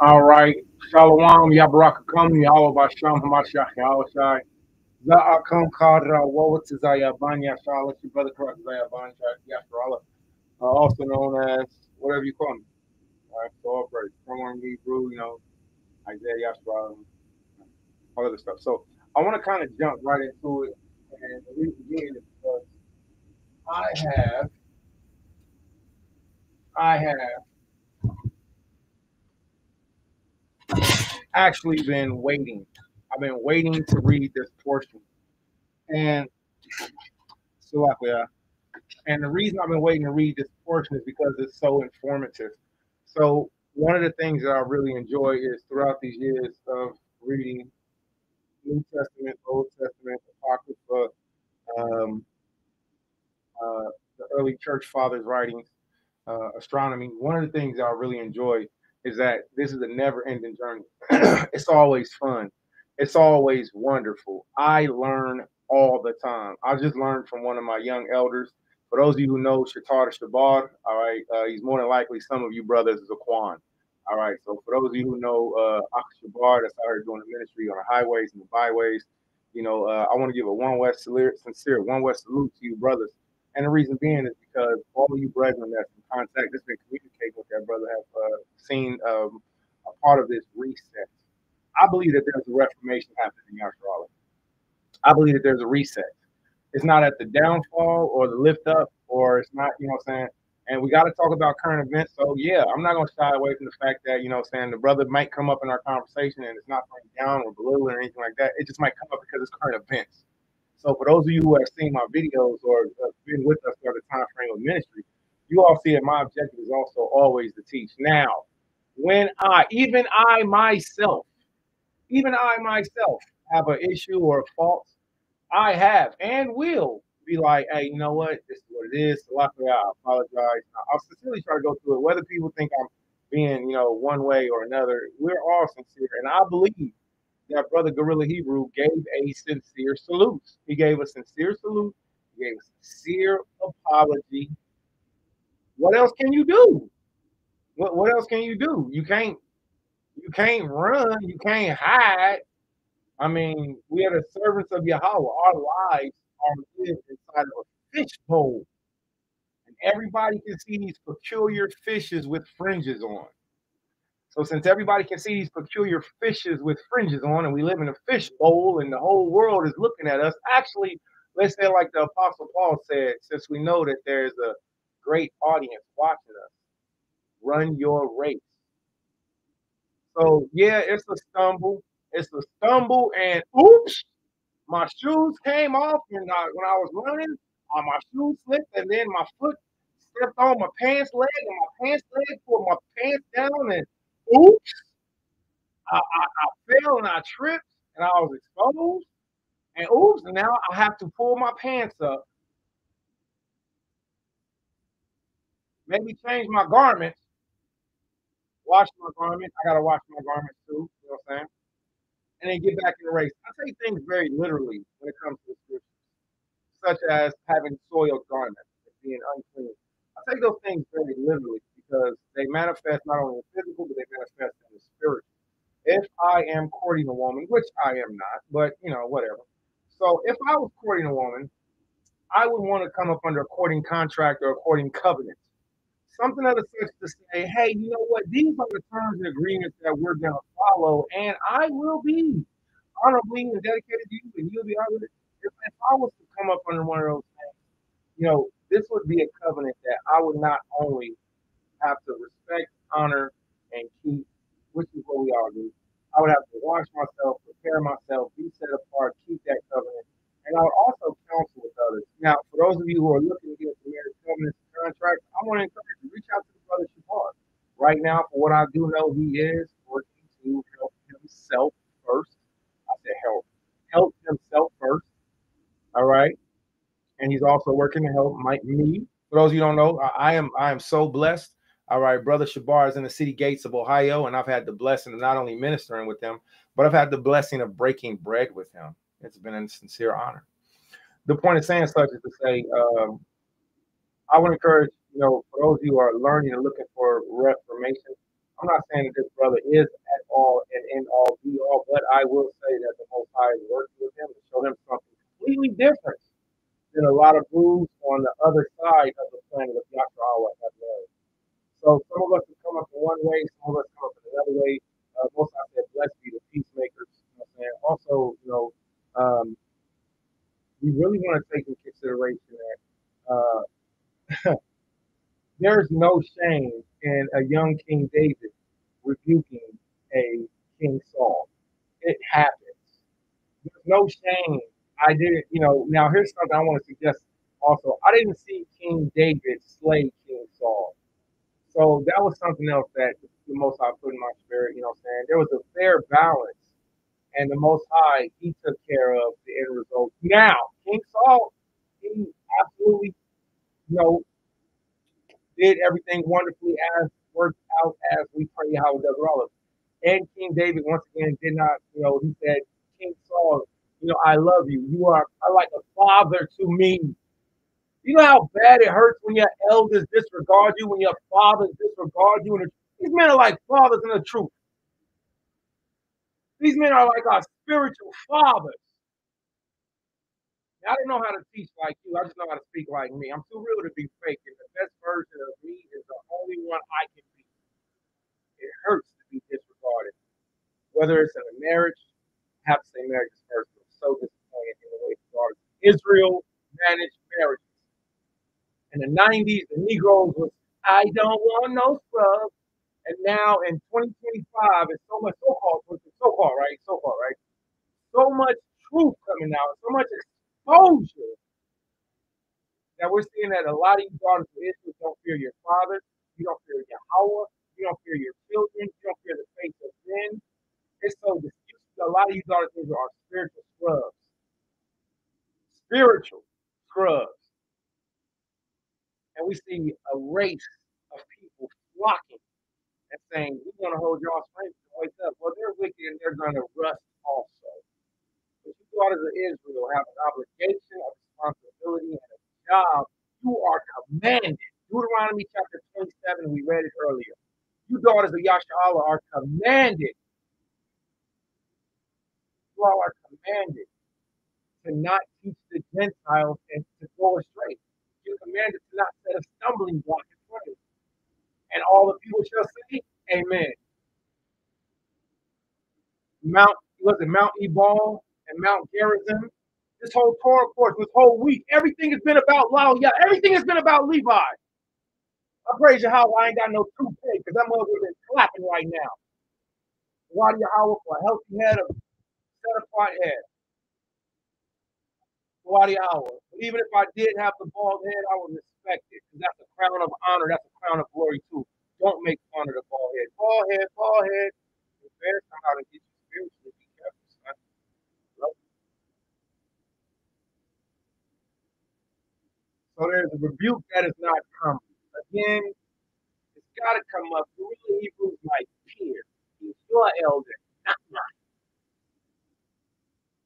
All right. Shalom, Yabarakakum, Yahweh Basham, Hamashiach, Yahushai. Za'akum Kadra, Wawat Zayaban, Yashala, your brother Christ Zayaban, Yasharala, also known as whatever you call me. All right, so all praise. From Hebrew, Isaiah, Yasharala, all other stuff. So I want to kind of jump right into it. And the reason being is because I have, I have actually been waiting. I've been waiting to read this portion. And so, yeah. And the reason I've been waiting to read this portion is because it's so informative. So one of the things that I really enjoy is throughout these years of reading New Testament, Old Testament, Apocrypha, um, uh, the early church fathers' writings, astronomy. One of the things that I really enjoy is that this is a never-ending journey. It's always fun. It's always wonderful. I learn all the time. I just learned from one of my young elders. For those of you who know Shatar Shabar, all right, he's more than likely some of you brothers is a Kwan. All right, so for those of you who know Shabar, that's out here doing the ministry on the highways and the byways, I want to give a sincere one West salute to you brothers. And the reason being is because all of you brethren that's in contact, that's been communicating with that brother, have seen a part of this reset. I believe that there's a reformation happening in Yasharala. I believe that there's a reset. It's not at the downfall or the lift up, or it's not, what I'm saying? And we got to talk about current events. So, yeah, I'm not going to shy away from the fact that, what I'm saying, the brother might come up in our conversation and it's not playing down or belittling or anything like that. It just might come up because it's current events. So for those of you who have seen my videos or been with us for the time frame of ministry, you all see that my objective is also always to teach. Now, when even I myself have an issue or a fault, I have and will be like, hey, you know what? This is what it is. So luckily, I apologize. I'll sincerely try to go through it. Whether people think I'm being, one way or another, we're all sincere. And I believe that Brother Gorilla Hebrew gave a sincere salute. He gave a sincere salute. He gave a sincere apology. What else can you do? What else can you do? You can't run. You can't hide. I mean, we are the servants of Yahweh. Our lives are lived inside of a fish bowl. And everybody can see these peculiar fishes with fringes on. So since everybody can see these peculiar fishes with fringes on, and we live in a fish bowl, and the whole world is looking at us, actually, let's say like the Apostle Paul said, since we know that there's a great audience watching us, run your race. So yeah, it's a stumble. It's a stumble, and oops, my shoes came off, and when I was running, my shoes slipped, and then my foot stepped on my pants leg, and my pants leg pulled my pants down, and oops. I fell and I tripped and I was exposed. And oops, and now I have to pull my pants up, maybe change my garments, wash my garments. I gotta wash my garments too, you know what I'm saying? And then get back in the race. I take things very literally when it comes to the scriptures, such as having soiled garments and being unclean. I take those things very literally because they manifest not only in the physical, but they manifest in the spiritual. If I am courting a woman, which I am not, but whatever. So if I was courting a woman, I would want to come up under a courting contract or a courting covenant. Something of the such to say, hey, you know what? These are the terms and agreements that we're going to follow, and I will be honorably and dedicated to you, and you'll be honorably. If I was to come up under one of those things, this would be a covenant that I would not only have to respect, honor, and keep, which is what we all do. I would have to wash myself, prepare myself, be set apart, keep that covenant. And I would also counsel with others. Now, for those of you who are looking to get some marriage covenants and contracts, I want to encourage you to reach out to the brother Shapar. Right now, for what I do know, he is working to help himself first. I said help himself first. All right. And he's also working to help me. For those of you who don't know, I am so blessed. All right, Brother Shabar is in the city gates of Ohio, and I've had the blessing of not only ministering with him, but I've had the blessing of breaking bread with him. It's been a sincere honor. The point of saying such is to say, I would encourage, for those of you who are learning and looking for reformation, I'm not saying that this brother is at all and end all be all, but I will say that the Most High is working with him to show him something completely different than a lot of rules on the other side of the planet of Yahshua have learned. So some of us have come up in one way, some of us come up in another way. Most I said, blessed be the peacemakers. You know what I'm saying? Also, we really want to take into consideration that there's no shame in a young King David rebuking a King Saul. It happens. There's no shame. I didn't, now here's something I want to suggest also. I didn't see King David slay King Saul. So that was something else that the Most High put in my spirit, you know what I'm saying? There was a fair balance, and the Most High, he took care of the end result. Now, King Saul, he absolutely, you know, did everything wonderfully as worked out as we pray how it does all of it. And King David, once again, did not, he said, King Saul, I love you. You are like a father to me. You know how bad it hurts when your elders disregard you, when your fathers disregard you. These men are like fathers in the truth. These men are like our spiritual fathers. I don't know how to teach like you. I just know how to speak like me. I'm too real to be fake. And the best version of me is the only one I can be. It hurts to be disregarded. Whether it's in a marriage, I have to say marriage is first. I'm so disappointed in the way Israel managed marriages. In the 90s, the Negroes was, I don't want no scrub. And now in 2025, it's so much so-called, right? So-called, right? So much truth coming out, so much exposure that we're seeing that a lot of you daughters of Israel don't fear your fathers, you don't fear Yahweh, you don't fear your children, you don't fear the faith of men. It's so a lot of you daughters of Israel are spiritual scrubs. Spiritual scrubs. And we see a race of people flocking and saying, we want to hold y'all strength to wake up. Well, they're wicked and they're going to rust also. But you daughters of Israel have an obligation, a responsibility, and a job. You are commanded. Deuteronomy chapter 27, we read it earlier. You daughters of Yahshua are commanded. You all are commanded to not teach the Gentiles and to go astray. You're commanded to not set a stumbling block in front of you. And all the people shall say, Amen. Mount Ebal and Mount Gerizim. This whole Torah course, this whole week, everything has been about Lao. Yeah, everything has been about Levi. I praise Yahweh, I ain't got no toothpick because that motherfucker is clapping right now. Why Yahweh for a healthy head, a set apart head. Why Yahweh. But even if I did have the bald head, I would respect it because that's a crown of honor. That's a crown of glory too. Don't make fun of the bald head. Bald head, bald head. It better come out and get you spiritually. Be careful, son. So there's a rebuke that is not coming. Again, it's got to come up. The real Hebrew is my peer. He's your elder, not mine.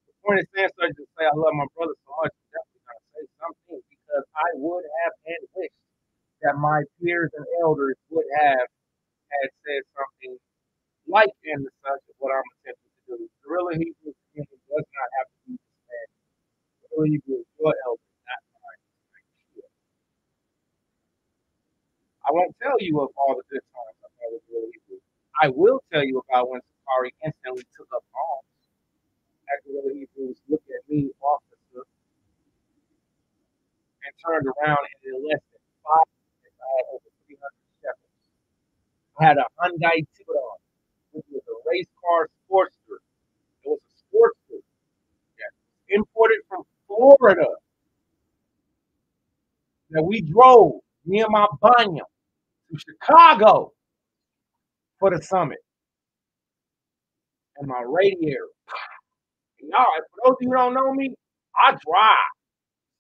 The point is saying such to say I love my brother so much, I'm definitely going to say something because I would have and wished that my peers and elders would have had said something like in the such of what I'm attempting to do. The real Hebrew community does not have to be this man. The real Hebrew is your elder, not mine. I won't tell you of all the good times I've had with the real Hebrew. I will tell you about when Safari instantly took up arms as the real Hebrews looked at me, officer, and turned around and in less than 5 minutes, I had over 300 shekels. I had a Hyundai Tiburon, which was a race car Sportster. It was a Sportster that was imported from Florida that we drove near my Banya to Chicago for the summit. And my radiator. And all right, for those of you who don't know me, I drive.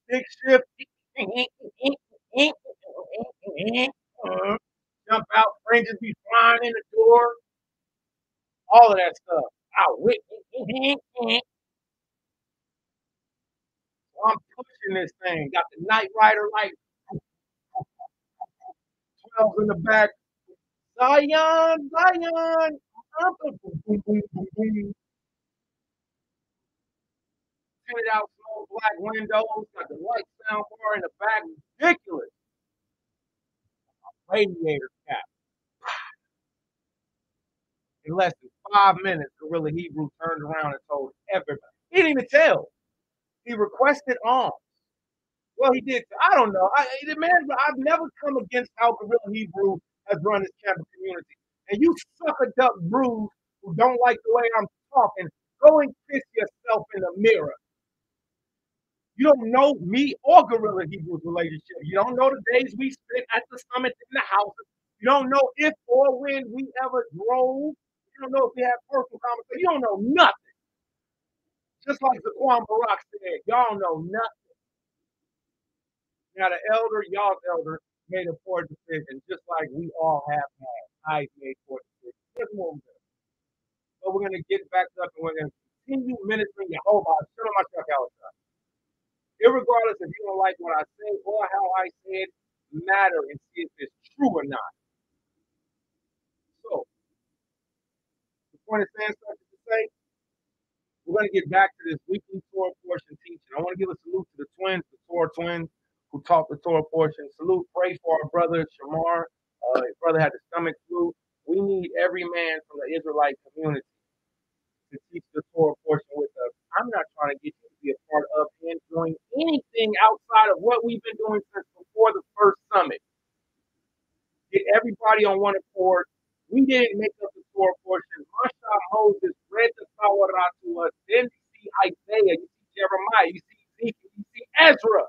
Stick shift. Jump out, fringes be flying in the door, all of that stuff. I whip. I'm pushing this thing. Got the Night Rider light, 12 in the back, Zion, Zion. Boom, boom, boom, boom, boom. Tinted out small black windows, got the white sound bar in the back. Ridiculous. Radiator cap. In less than 5 minutes, Gorilla Hebrew turned around and told everybody. He didn't even tell. He requested arms. Well, he did. I don't know. The man, I've never come against how Gorilla Hebrew has run his campus community. And you sucker duck brews who don't like the way I'm talking, go and kiss yourself in the mirror. You don't know me or Gorilla Hebrew's relationship. You don't know the days we spent at the summit in the houses. You don't know if or when we ever drove. You don't know if we had personal conversations. You don't know nothing. Just like Zaquan Barak said, y'all know nothing. Now the elder, y'all's elder, made a poor decision, just like we all have had. I've made poor decisions. Just move it. So we're gonna get back up and we're gonna continue ministering Jehovah. Shut my truck outside. Irregardless if you don't like what I say or how I say it, matter and see if it's true or not. So the point of saying something to say, we're going to get back to this weekly Torah portion teaching. I want to give a salute to the twins, the Torah twins, who taught the Torah portion. Salute, pray for our brother Shamar. His brother had the stomach flu. We need every man from the Israelite community to teach the Torah portion with us. I'm not trying to get you to be a part of and doing anything outside of what we've been doing since before the first summit. Get everybody on one accord. We didn't make up the Torah portion. Masha Moses read the Torah to us. Then you see Isaiah, you see Jeremiah, you see Ezekiel, you see Ezra.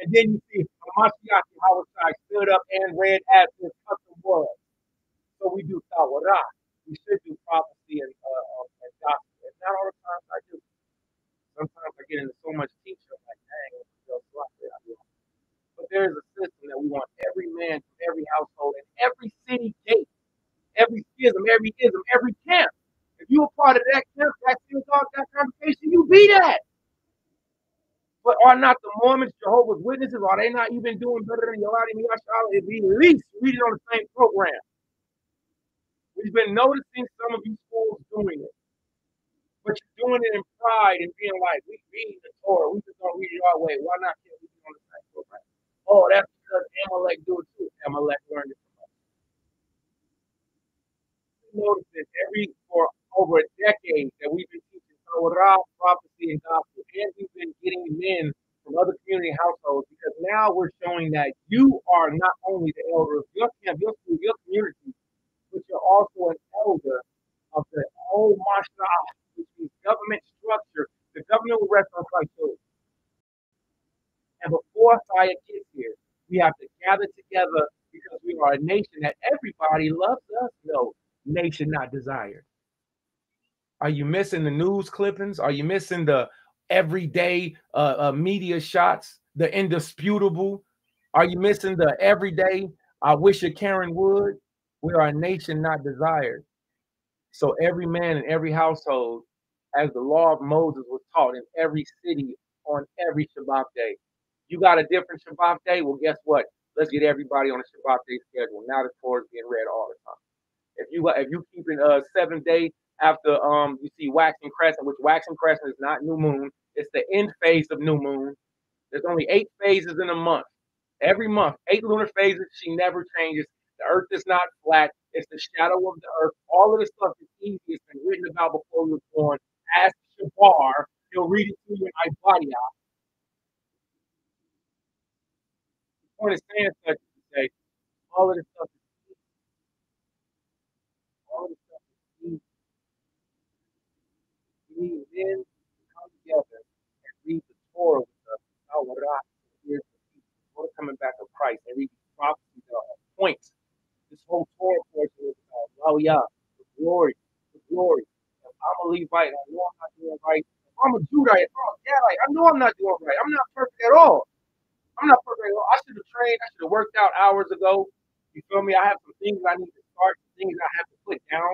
And then you see Hamashiach Yahushua stood up and read as his custom was. So we do Torah. We should do prophecy and gospel. And not all the time I do. Sometimes I get into so much teaching, I'm like, dang, I feel sloppy. But there is a system that we want every man from every household and every city gate, every schism, every ism, every camp. If you are part of that camp, that synagogue, that congregation, you be that. But are not the Mormons, Jehovah's Witnesses, are they not even doing better than Yolandi Miyashal? At least reading on the same program. We've been noticing some of you schools doing it. But you're doing it in pride and being like, we read the Torah, we just don't read it our way. Why not can't we do it on the same program? Oh, that's because Amalek do it too. Amalek learned it from us. Notice this for over a decade that we've been teaching Torah, prophecy, and gospel, and we've been getting men from other community households because now we're showing that you are not only the elder of your camp, your school, your community, but you're also an elder of the whole Mashah, which means government structure. The government will rest on Christ. And before fire gets here, we have to gather together because we are a nation that everybody loves us. No, nation not desired. Are you missing the news clippings? Are you missing the everyday media shots, the indisputable? Are you missing the everyday, I wish a Karen would? We are a nation not desired. So every man in every household, as the law of Moses was taught in every city on every Shabbat day. You got a different Shabbat day? Well, guess what? Let's get everybody on a Shabbat day schedule. Now the Torah is being read all the time. If you keeping 7 day after you see waxing crescent, which waxing crescent is not new moon, it's the end phase of new moon. There's only 8 phases in a month. Every month, 8 lunar phases. She never changes. The earth is not flat. It's the shadow of the earth. All of this stuff is easy. It's been written about before we were born. Ask Shabar. He'll read it to you in Ibadia. The point is saying such to say, all of this stuff is easy. All of this stuff is easy. We need men to come together and read the Torah with us. We're coming back to Christ and read these prophecies that are points. This whole Torah portion is about, oh yeah, the glory, the glory. If I'm a Levite, I know I'm not doing right. If I'm a Judite, if I'm a Gadite, I know I'm not doing right. I'm not perfect at all. I'm not perfect at all. I should have trained. I should have worked out hours ago. You feel me? I have some things I need to start, some things I have to put down.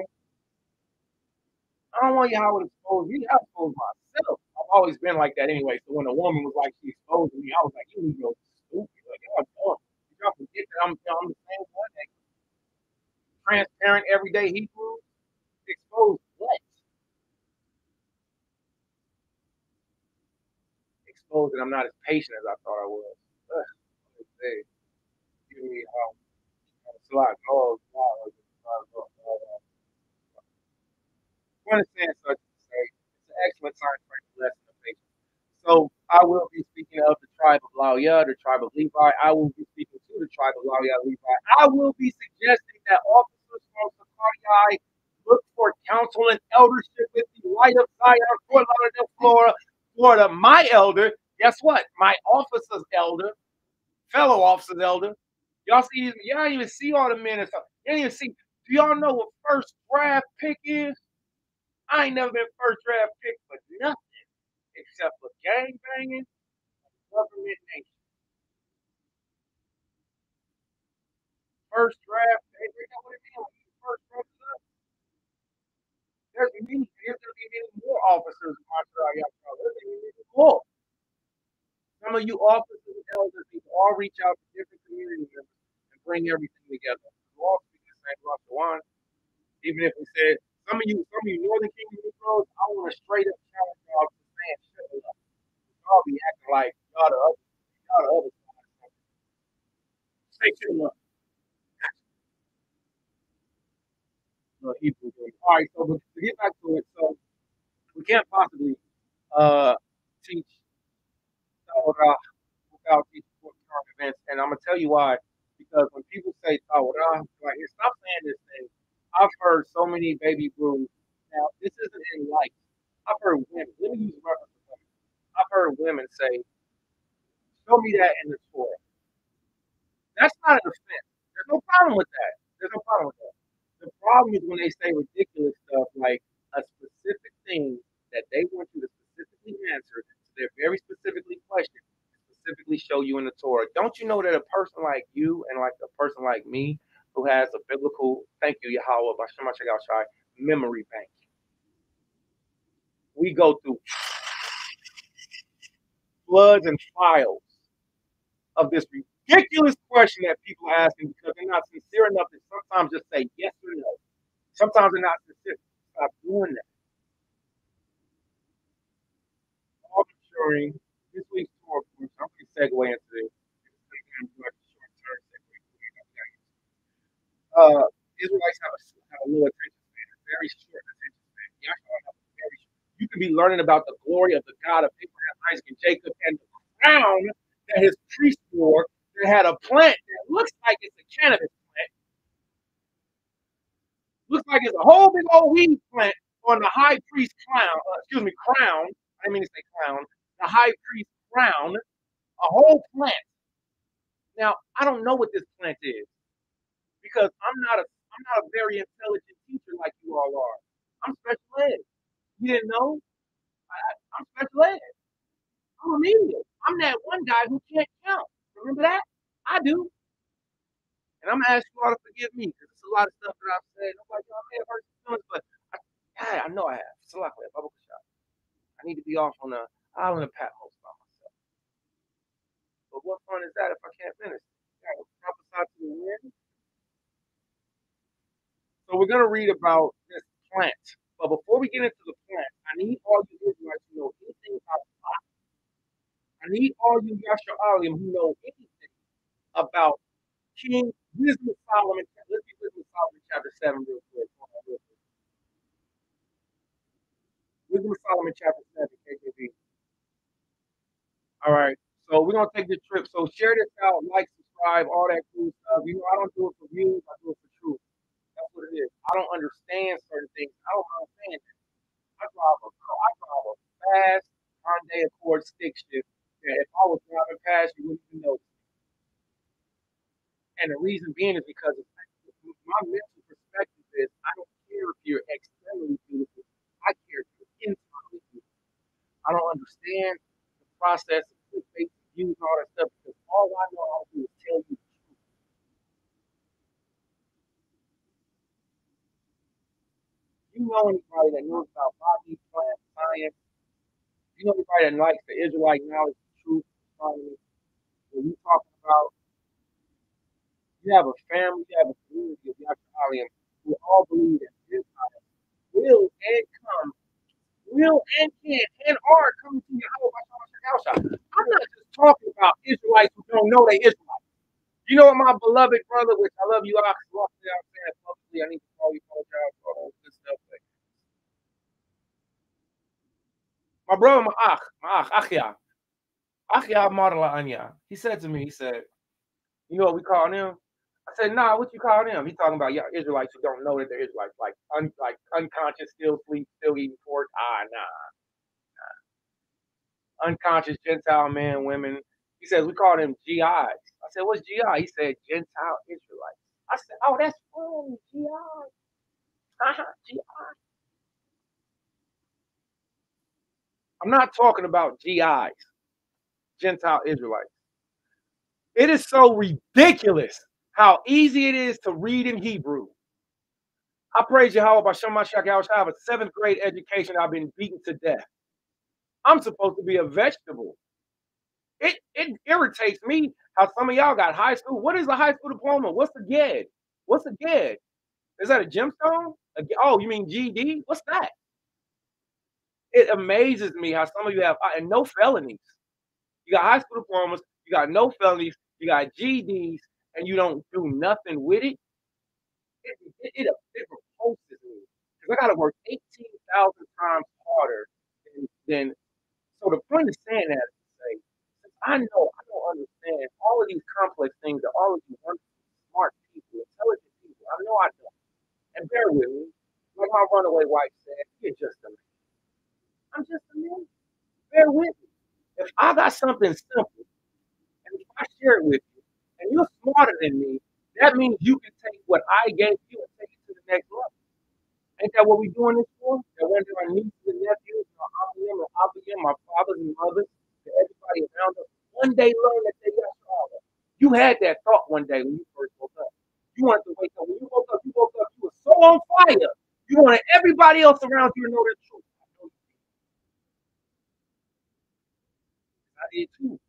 I don't want y'all to expose me. I expose myself. I've always been like that anyway. So when a woman was like, she exposed me, I was like, you need to go stupid. Like, y'all dumb. Y'all forget that I'm the same one. transparent, everyday Hebrew, expose what? Expose that I'm not as patient as I thought I was. Ugh, hey, give me it's a lot. Oh, God, one saying such to say, it's an excellent time for a lesson of patience. So I will be speaking of the tribe of Laoya, the tribe of Levi. I will be speaking to the tribe of Laoya, Levi. I will be suggesting that officers from Sakari look for counsel and eldership with the light of Zion, Fort Lauderdale, Florida. Florida, my elder. Guess what? My officer's elder, fellow officer's elder. Y'all see, y'all don't even see all the men and stuff. You don't even see. Do y'all know what first draft pick is? I ain't never been first draft pick for nothing except for gang banging, government nation. First draft, they know what it means. When you first draft up, there's gonna be many more officers in Montreal, y'all. There's gonna be many more. Some of you officers and elders need to all reach out to different community members and bring everything together. We all speak the same language. Even if we said some of you Northern Kingdom Negroes, I want to straight up challenge y'all to saying shut up. Y'all be acting like y'all the other side. Say shut up. Hebrew. All right, so to get back to it, so we can't possibly uh, teach Torah without teaching current events, and I'm gonna tell you why. Because when people say Torah, like, stop saying this thing. I've heard so many baby brews. Now, this isn't in light. I've heard women. Let me use reference to women. I've heard women say, "Show me that in the Torah." That's not an offense. There's no problem with that. There's no problem with that. The problem is when they say ridiculous stuff like a specific thing that they want you to specifically answer. So they're very specifically questioned, specifically show you in the Torah. Don't you know that a person like you and like a person like me who has a biblical, thank you, Yahweh, memory bank, we go through floods and files of this ridiculous question that people are asking because they're not sincere enough to sometimes just say yes or no. Sometimes they're not sincere. Stop doing that. All ensuring this week's tour, I'm going to segue into this. Israelites have a little attention span, a very short attention span. You can be learning about the glory of the God of Abraham, Isaac, and Jacob, and the crown that his priest wore that had a plant that looks like it's a cannabis plant, looks like it's a whole big old weed plant on the high priest crown. I didn't mean to say crown. The high priest crown, a whole plant. Now, I don't know what this plant is because I'm not a very intelligent teacher like you all are. I'm special ed. You didn't know? I'm special ed. I'm remedial. I'm that one guy who can't count. Remember that? I do. And I'm gonna ask you all to forgive me because there's a lot of stuff that I've said. I'm like, I may have hurt your feelings, but I know I have. It's a lot like bubble shot. I need to be off on the island of Patmos by myself. But what fun is that if I can't finish? I gotta prophesy to the wind. So we're going to read about this plant. But before we get into the plant, I need all you Israelites who know anything about pot. I need all you Yasha Alim who know anything about King Wisdom of Solomon. Let's get Wisdom of Solomon chapter 7 real quick. Wisdom of Solomon chapter 7, KJV. All right. So we're going to take this trip. So share this out, like, subscribe, all that cool stuff. You know, I don't do it for views, I do it for truth. That's what it is. I don't understand certain things. I don't understand it. I drive a fast Hyundai Accord stick shift that if I was driving past, you wouldn't even notice. And the reason being is because my mental perspective is I don't care if you're externally beautiful. I care if you're internally beautiful. I don't understand the process of clickbait views and all that stuff because all I know how to do is tell you the truth. You know anybody that knows about body, plant, science, you know anybody that likes the Israelite knowledge, the truth, astronomy, when you talking about you have a family, you have a community of Yashar Yashmalim, who all believe that Gentiles will and come, will and can and are coming to Yahweh. I'm not just talking about Israelites who don't know they Israelites. You know what, my beloved brother, which I love you, I saying publicly, I need to call you, apologize for all this stuff. My brother, Achia Marla Anya, he said to me, he said, you know what we call them? I said, nah, what you call them? He's talking about Israelites who don't know that they're Israelites, like unconscious, still sleep, still eating pork. Nah. Unconscious Gentile men, women. He says, we call them GIs. I said, what's GI? He said, Gentile Israelites. I said, oh, that's funny, GI. GI. I'm not talking about GIs, Gentile Israelites. It is so ridiculous how easy it is to read in Hebrew. I praise Yahweh by Shem Mashiach Yahweh. I have a 7th grade education. I've been beaten to death. I'm supposed to be a vegetable. It irritates me how some of y'all got high school. What is a high school diploma? What's the GED? What's a GED? Is that a gemstone? Oh, you mean GD? What's that? It amazes me how some of you have and no felonies. You got high school diplomas, you got no felonies, you got GDs, and you don't do nothing with it. It repulses me because I got to work 18,000 times harder than. So the point of saying that is to say, since I know I don't understand all of these complex things that all of you wonderful, smart people, intelligent people, I know I don't. And bear with me, like my runaway wife said, you're just a man. I'm just a man. Bear with me. If I got something simple, and if I share it with you, and you're smarter than me, that means you can take what I gave you and take it to the next level. Ain't that what we doing this for? That one day our nieces and nephews, our Abiyam, my fathers and mothers, that everybody around us one day learn that they got father. You had that thought one day when you first woke up. You wanted to wake up. When you woke up, you were so on fire. You wanted everybody else around you to know the truth. I did too.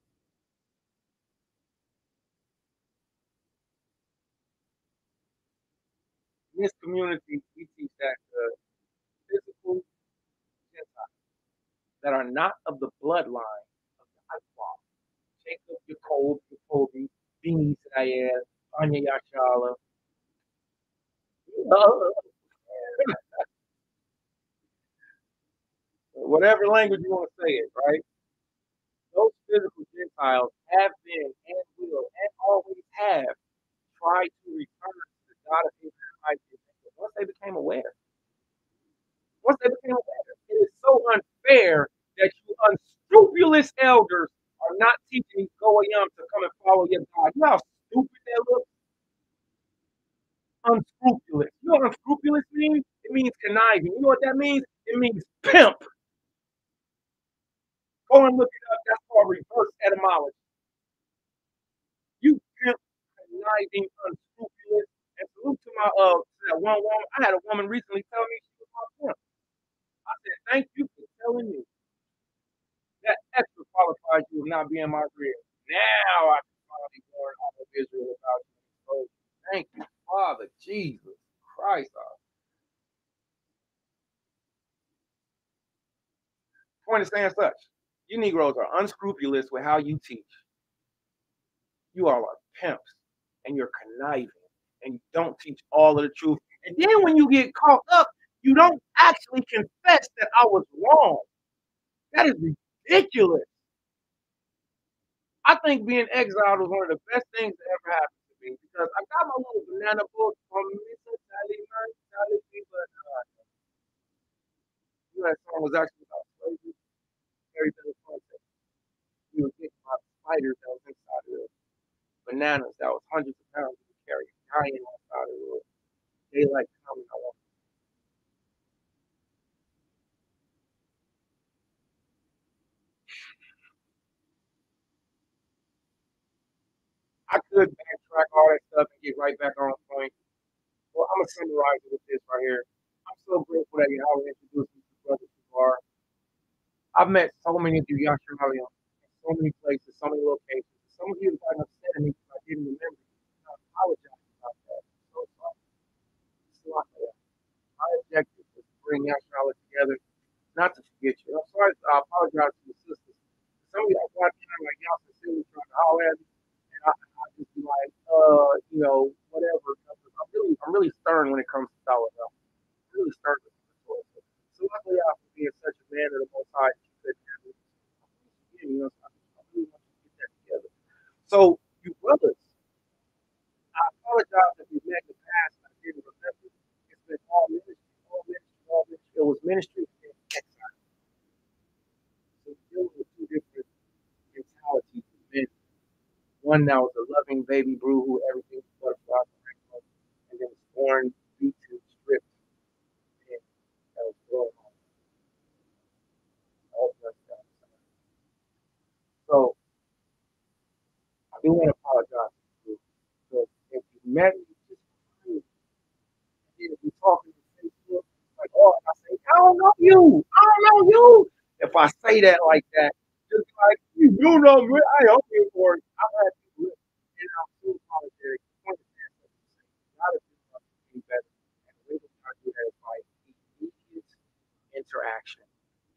In this community, we teach that physical Gentiles that are not of the bloodline of the Ikwan. Jacob, Jacob, Jacoby, Beanie Israel, Anya Yashala. Whatever language you want to say it, right? Those physical Gentiles have been and will and always have tried to return to the God of Abraham, Isaac, and Jacob. Once they became aware, it is so unfair that you unscrupulous elders are not teaching Goyim to come and follow your God. You know how stupid that looks? Unscrupulous. You know what unscrupulous means? It means conniving. You know what that means? It means pimp. Go and look it up. That's called reverse etymology. You pimp, conniving, unscrupulous. And salute to my to that one woman. I had a woman recently tell me she was my pimp. I said, thank you for telling me. That extra qualifies you of not being my real. Now I can finally learn all of Israel about you. So thank you, Father Jesus Christ. Point is saying such. You Negroes are unscrupulous with how you teach. You all are pimps and you're conniving and you don't teach all of the truth. And then when you get caught up, you don't actually confess that I was wrong. That is ridiculous. I think being exiled was one of the best things that ever happened to me because I got my little banana book from Mr. Sally, but you know, that song was actually about slavery. Very good concept. We were thinking about spiders that was inside of the bananas that was hundreds of pounds to carry, dying outside of the daylight coming. I could backtrack all that stuff and get right back on point. Well, I'm gonna summarize it with this right here. I'm so grateful that Yahweh introduced me to brothers who are. I've met so many of you, Yashar in so many places, so many locations. Some of you have gotten upset at me because I didn't remember you. I apologize about that. I'm so sorry. objective was to bring y'all Charlotte together, not to forget you. I'm sorry, I apologize to your sisters. Some of y'all watch time like y'all sincerely trying to holler at me, and I just be like, whatever. I'm really stern when it comes to Dollar. I'm really stern with the story. So luckily, I for being such a man of the Most High, you could have it. I really want you to get that together. So, you brothers, I apologize if you met in the past and I didn't remember. It's been all ministry, all ministry, all ministry. It was ministry and exile. So, dealing with two different mentalities of men. One now is a loving baby brew who everything's butterflies and rainbows, and then was born beaten, stripped, and that was thrown on all blessed out. So I do want to apologize to you. So if you met me, just please, if you talking to Facebook, like, oh, I say, I don't know you, I don't know you. If I say that like that, just like you do know me, I hope you for it. I've had people and I'm so apologetic. Point of contact, not if you want to be better. And the way that I do that is by immediate interaction.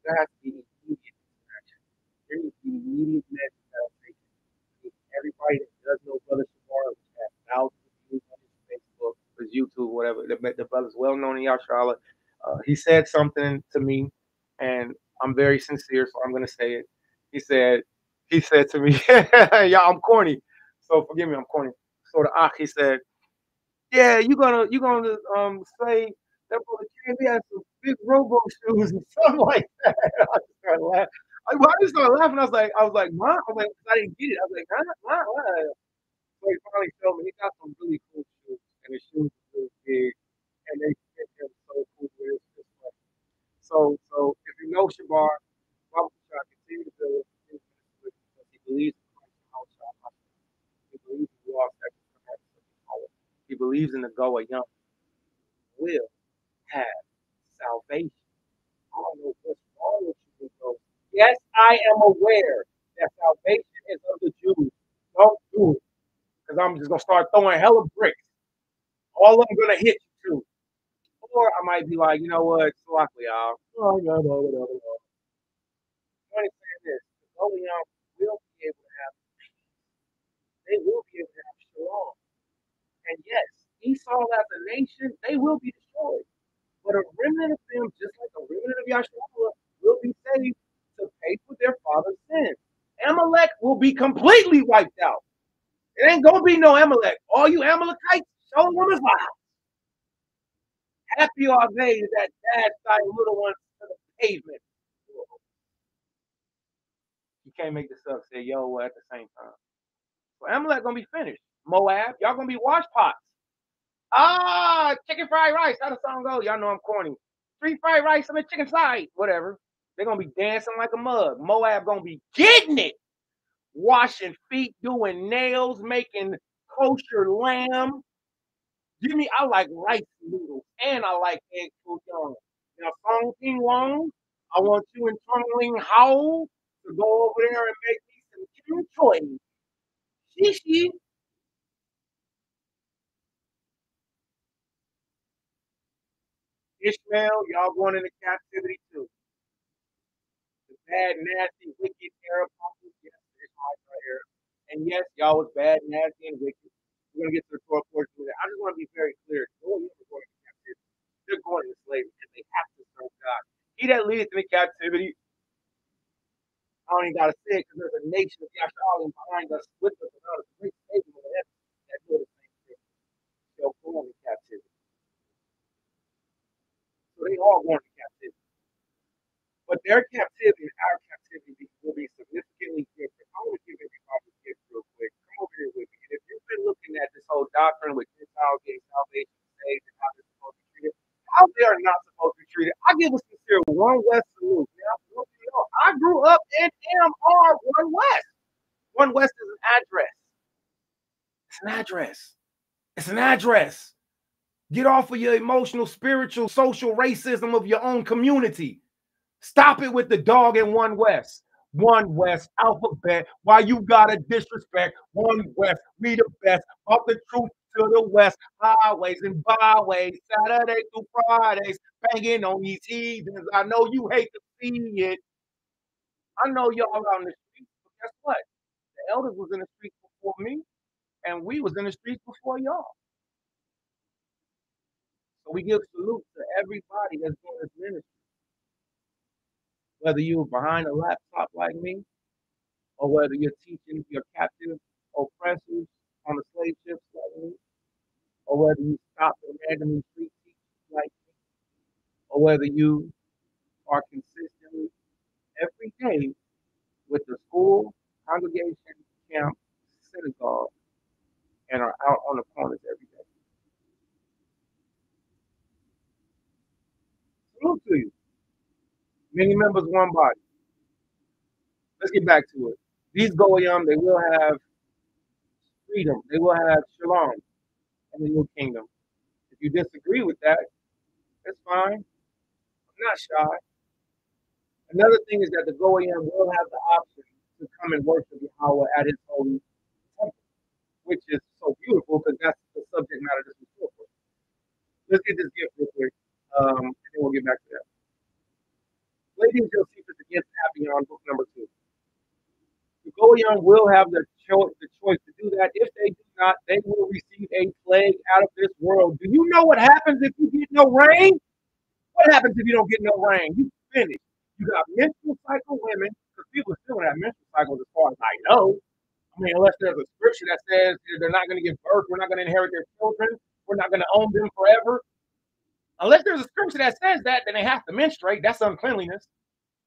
There has to be immediate interaction. There needs to be immediate measures that are taken. Everybody that does know Brother Shamar, which has thousands of views on his Facebook, his YouTube, whatever, the brother's well known in Yasharala. He said something to me, and I'm very sincere, so I'm gonna say it. He said, to me, yeah, I'm corny, so forgive me, I'm corny. So the Akh, he said, yeah, you gonna say that brother KB has some big robo shoes and something like that. I just started laughing. I just started laughing. I was like, man, I didn't get it. I was like, huh? So he finally showed me he got some really cool shoes, and the shoes are really big, and they fit him so cool. It's just like, so if you know Shabar, Bible shall continue to build his ministry because he believes in Christ and how shall he believes in law, he believes in the Goa Young will have salvation. I don't know what's wrong with you, bro. Yes, I am aware that salvation is of the Jews. Don't do it. Because I'm just gonna start throwing hella bricks. All of them gonna hit you too. Or I might be like, you know what, it's likely y'all. Oh, no. I'm only saying this. The Holy Young will be able to have, they will be able to have shalom. And yes, Esau as a nation, they will be destroyed. But a remnant of them, just like a remnant of Yahshua, will be saved to pay for their father's sins. Amalek will be completely wiped out. It ain't gonna be no Amalek. All you Amalekites, show them is live. Happy are they that dad thy little ones to the pavement. You can't make this up. Say yo at the same time. So Amalek gonna be finished. Moab, y'all gonna be wash pots. Chicken fried rice. How the song go? Y'all know I'm corny. 3 fried rice on the chicken side. Whatever. They're gonna be dancing like a mug. Moab gonna be getting it. Washing feet, doing nails, making kosher lamb. Give me, I like rice noodles and I like egg foo young. Now, Song King Wong, I want you and Tongling Hao to go over there and make me some Kim Choi. Shishi. Ishmael, y'all going into captivity too. The bad, nasty, wicked Arab people. Yes, Ishmael right here. And yes, y'all was bad, nasty, and wicked. We're gonna get to the core portion of that. I just want to be very clear. No one ever going into captivity. They're going into slavery and they have to serve God. He that leads into captivity, I don't even gotta say it because there's a nation of Yasharim behind us with us without a great Savior of heaven that do the same thing. They'll go into captivity. So they all going to captivity. But their captivity and our captivity will be significantly different. I want to give everybody a gift real quick. Come over here with me. And if you've been looking at this whole doctrine with Gentiles getting salvation saved and how they're supposed to be treated, how they are not supposed to be treated, I give a sincere one West salute. Now, I grew up in MR One West. One West is an address. It's an address. It's an address. Get off of your emotional, spiritual, social racism of your own community. Stop it with the dog in One West. One West alphabet. Why you gotta disrespect One West? We the best. Of the truth to the west, highways and byways, Saturday through Fridays, banging on these heathens. I know you hate to see it. I know y'all out in the streets, but guess what? The elders was in the streets before me, and we was in the streets before y'all. So we give salute to everybody that's doing this ministry. Whether you're behind a laptop like me, or whether you're teaching your captive oppressors on the slave ships like me, or whether you stop and randomly street teach like me, or whether you are consistently every day with the school, congregation, camp, synagogue, and are out on the corners every day. Salute to you. Many members, one body. Let's get back to it. These Goyim, they will have freedom. They will have shalom in the new kingdom. If you disagree with that, that's fine. I'm not shy. Another thing is that the Goyim will have the option to come and worship Yahweh at his holy temple, which is so beautiful because that's the subject matter this is for. Let's get this gift real quick, and then we'll get back to that. Ladies Josephus against Appian, book number 2. The Goyim will have the choice to do that. If they do not, they will receive a plague out of this world. Do you know what happens if you get no rain? What happens if you don't get no rain? You finish. You got menstrual cycle women, because people still have menstrual cycles as far as I know. I mean, unless there's a scripture that says they're not going to give birth, we're not going to inherit their children, we're not going to own them forever. Unless there's a scripture that says that, then they have to menstruate. That's uncleanliness.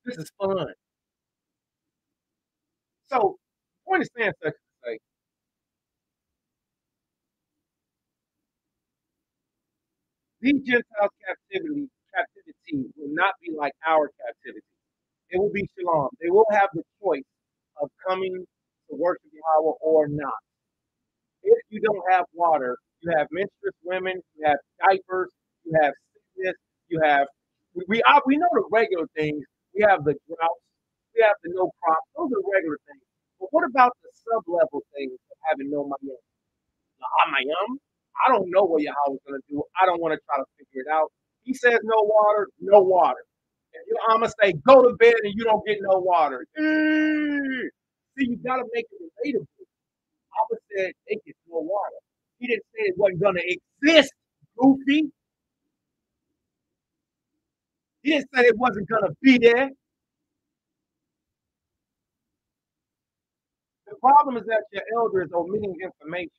This is fun. So, the point is saying such to say, these Gentiles' captivity will not be like our captivity. It will be shalom. They will have the choice of coming to worship Yahweh or not. If you don't have water, you have menstruous women, you have diapers, you have sickness, you have we know the regular things. We have the droughts, we have the no crops. Those are the regular things. But what about the sub-level things of having no mayim? Mayim? I don't know what Yahweh's going to do. I don't want to try to figure it out. He says no water, no water. And your Amma say go to bed and you don't get no water. See, you got to make it relatable. Abba said they get no water. He didn't say it wasn't going to exist, goofy. He didn't say it wasn't going to be there. The problem is that your elder is omitting information.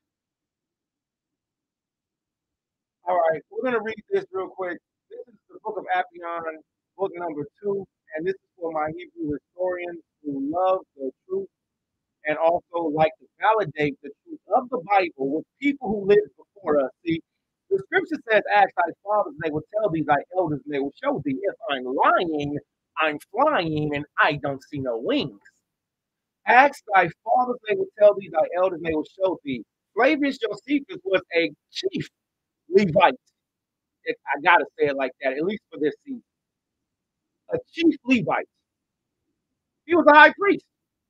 All right, we're going to read this real quick. This is the book of Appian, book number 2, and this is for my Hebrew historians who love the truth and also like to validate the truth of the Bible with people who lived before us. See, the scripture says, ask thy fathers, and they will tell thee, thy elders, and they will show thee. If I'm lying, I'm flying, and I don't see no wings. Ask thy fathers, they will tell thee, thy elders, and they will show thee. Flavius Josephus was a chief Levite. I got to say it like that, at least for this season. A chief Levite. He was a high priest.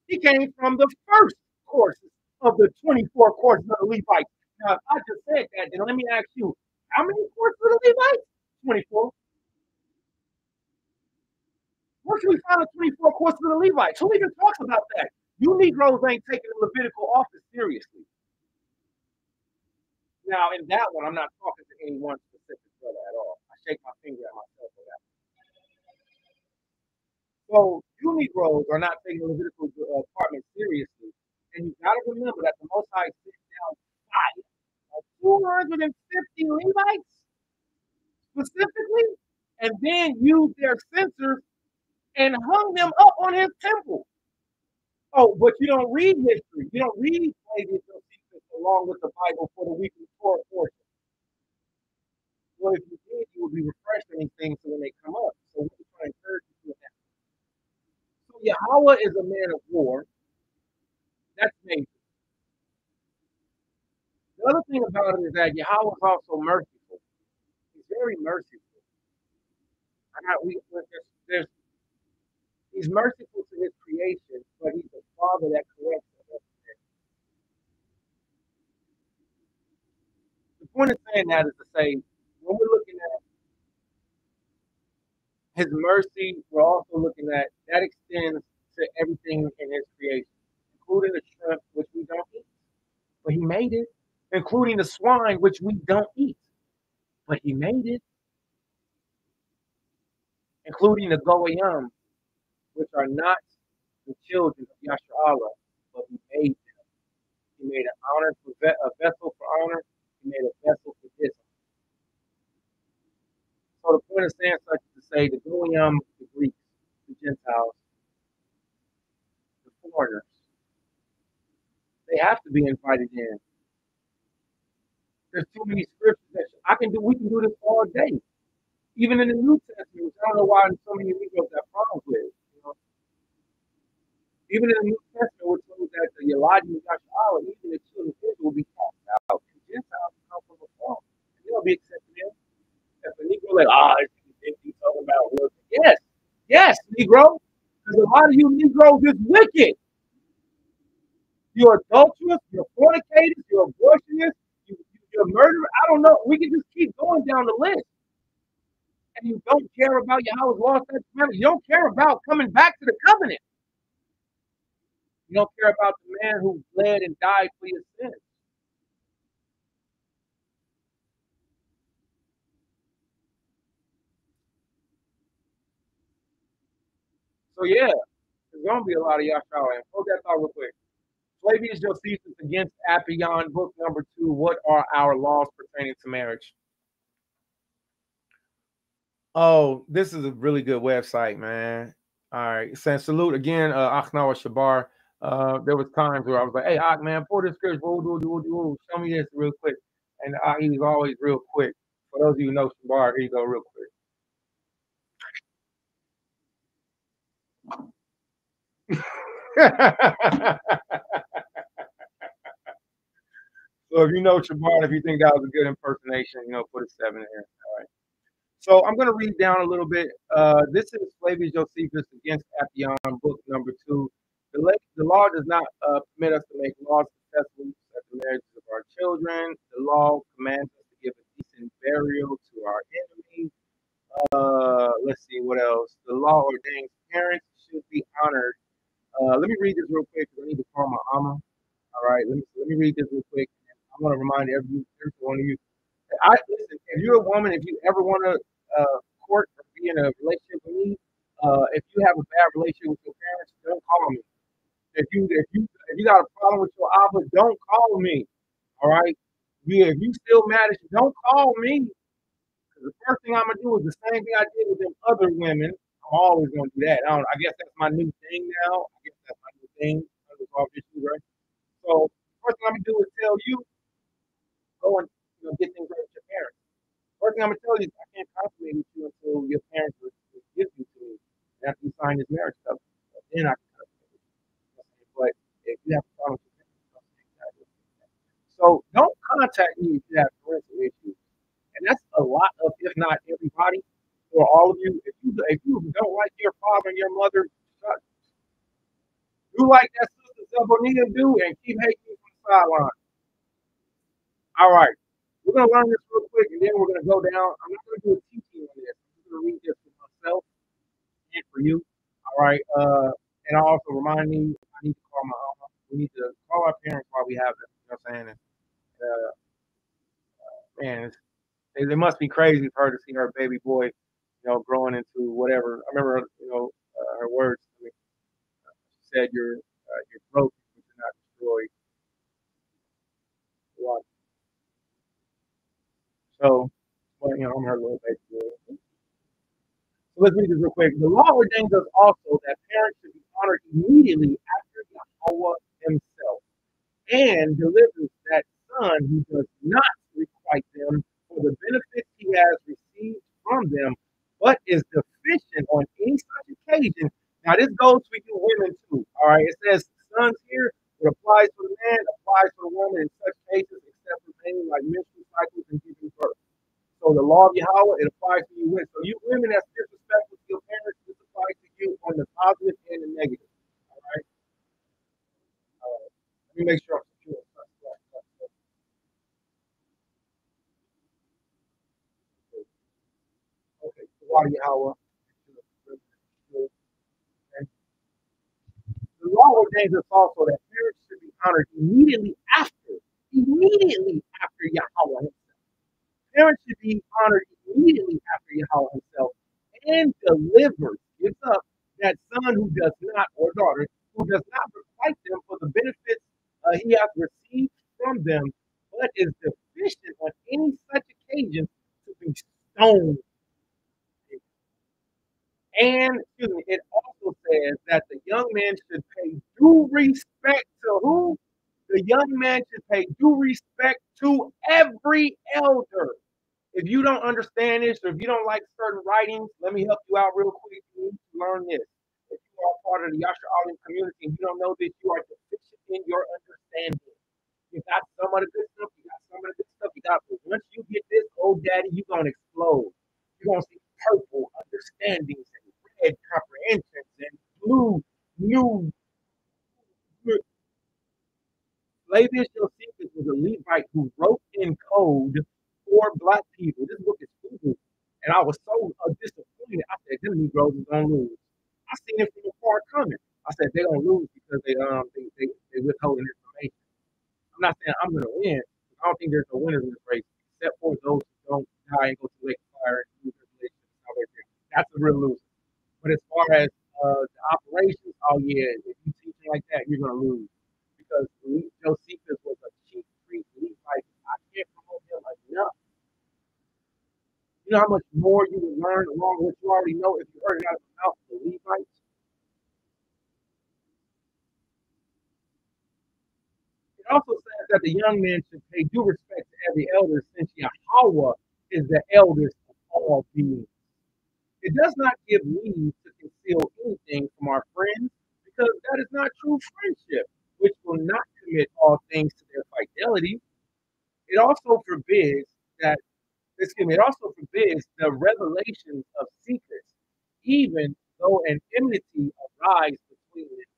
He came from the first courses of the 24 courses of the Levites. Now, if I just said that, then let me ask you, how many courses of the Levites? 24. Where can we find the 24 courses of the Levites? Who even talks about that? You Negroes ain't taking the Levitical office seriously. Now, in that one, I'm not talking to any one specific brother at all. I shake my finger at myself for that. So, you Negroes are not taking the Levitical department seriously. And you got to remember that the Most High sits down fire. 250 Levites specifically, and then used their censors and hung them up on his temple. Oh, but you don't read history. You don't read Flavius Josephus along with the Bible for the weekly Torah portion. Well, if you did, you would be refreshing these things when they come up. So we're trying to encourage you to that. So Yahweh is a man of war. That's major. The other thing about it is that Yahweh is also merciful. He's very merciful. There's He's merciful to his creation, but he's a father that corrects us. point of saying that is to say, when we're looking at His mercy, we're also looking at that extends to everything in His creation, including the shrimp, which we don't eat, but He made it, including the swine, which we don't eat, but He made it, including the goyim, which are not the children of Yasharallah, but He made them. He made an honor for a vessel for honor. He made a vessel for this. So the point of saying such is to say the goyim, the Greeks, the Gentiles, the foreigners, they have to be invited in. There's too many scriptures that I can do. We can do this all day, even in the New Testament. Which I don't know why so many Negroes have problems with. You know? Even in the New Testament, we're told that the Elijah and Yasharallah, even the children of Israel, will be cast out. And Gentiles will come from afar, and they'll be accepted in. If a Negro like, he's talking about work. Yes, yes, Negro, because a lot of you Negroes is wicked. You're adulterous, you're fornicators, you're abortionists, you're murderers. I don't know. We can just keep going down the list. And you don't care about Yahweh's law, statutes, commandments. You don't care about coming back to the covenant. You don't care about the man who bled and died for your sins. So yeah, there's gonna be a lot of Yahshua. And hold that thought real quick. Flavius Josephus against Appian, book number 2. What are our laws pertaining to marriage? Oh, this is a really good website, man. All right. Saying salute again, Achnawa Shabar. There was times where I was like, hey, Ach, man, pull this script, show me this real quick. And he was always real quick. For those of you who know Shabar, here you go real quick. So if you know Shabar, if you think that was a good impersonation, put a 7 in here. All right. So I'm going to read down a little bit. This is Flavius Josephus against Appian, book number 2. The law does not permit us to make laws successful at the marriages of our children. The law commands us to give a decent burial to our enemies. Let's see what else. The law ordains parents should be honored. Let me read this real quick because I need to call my Amma. All right, let me read this real quick. I want to remind every one of you. Listen. If you're a woman, if you ever want to court or be in a relationship with me, if you have a bad relationship with your parents, don't call me. If you got a problem with your Abba, don't call me. All right. If you still mad at you, don't call me. Because the first thing I'm gonna do is the same thing I did with them other women. I'm always gonna do that. I guess that's my new thing now. I guess that's my new thing. Unresolved issues, right? So first thing I'm gonna do is tell you, go and get things right with your parents. First thing I'm gonna tell you is I can't consummate with you until your parents will give you to me after you sign this marriage stuff. Then I can consummate with you. But if you have a problem with your parents, so don't contact me if you have parental issues. And that's a lot of, if not everybody, or all of you. If you don't like your father and your mother, do like that sister Zelbonita do and keep hating you from the sideline. All right. We're going to learn this real quick, and then we're going to go down. I'm not going to do a teaching on this. I'm just going to read this for myself and for you. All right. And also remind me, I need to call my mama. We need to call our parents while we have them. You know what I'm saying? And, man, it must be crazy for her to see her baby boy, growing into whatever. I remember, her words. I mean, she said, "You're broken, but you're not destroyed." Wow. So, well, I'm her little baby boy. So let's read this real quick. The law ordains us also that parents should be honored immediately after Yahweh himself, and delivers that son who does not requite them for the benefits he has received from them, but is deficient on any such occasion. Now, this goes for you women too. All right, it says sons here. It applies for the man, applies for the woman in such cases, except for things like menstrual cycles and giving birth. So the law of Yahweh, it applies to you women. So you women that's disrespectful to your parents, this applies to you on the positive and the negative. All right. Let me make sure I'm secure. Wadi Yahweh. And the law ordains us also that parents should be honored immediately after Yahweh himself. Parents should be honored immediately after Yahweh himself and delivers, gives up that son who does not, or daughter, who does not requite them for the benefits he has received from them, but is deficient on any such occasion to be stoned. And excuse me, it also says that the young man should pay due respect to who? The young man should pay due respect to every elder. If you don't understand this, or if you don't like certain writings, let me help you out real quick. You need to learn this. If you are part of the Yasha Alim community and you don't know this, you are deficient in your understanding. You got some of the good stuff, you got some of the good stuff, you got, but once you get this, old daddy, you're gonna explode. You're gonna see purple understandings and red comprehensions and blue new. Flavius Josephus was a Levite who wrote in code for black people. This book is Hebrew, and I was so disappointed. I said, "Them Negroes is gonna lose." I seen it from afar coming. I said they're gonna lose because they withholding information. I'm not saying I'm gonna win. I don't think there's no winners in this race except for those who don't die and go to the lake of fire and lose their relationship. That's a real loser. But as far as the operations, oh yeah, if you teaching like that, you're gonna lose because Josephus was a chief priest. Like I can't promote him enough. You know how much more you would learn along with what you already know if you heard it out of the mouth of the Levites. It also says that the young man should pay due respect to every elder, since Yahweh is the eldest of all beings. It does not give leave to conceal anything from our friends, because that is not true friendship, which will not commit all things to their fidelity. It also forbids that, excuse me, it also forbids the revelations of secrets, even though an enmity arise between them.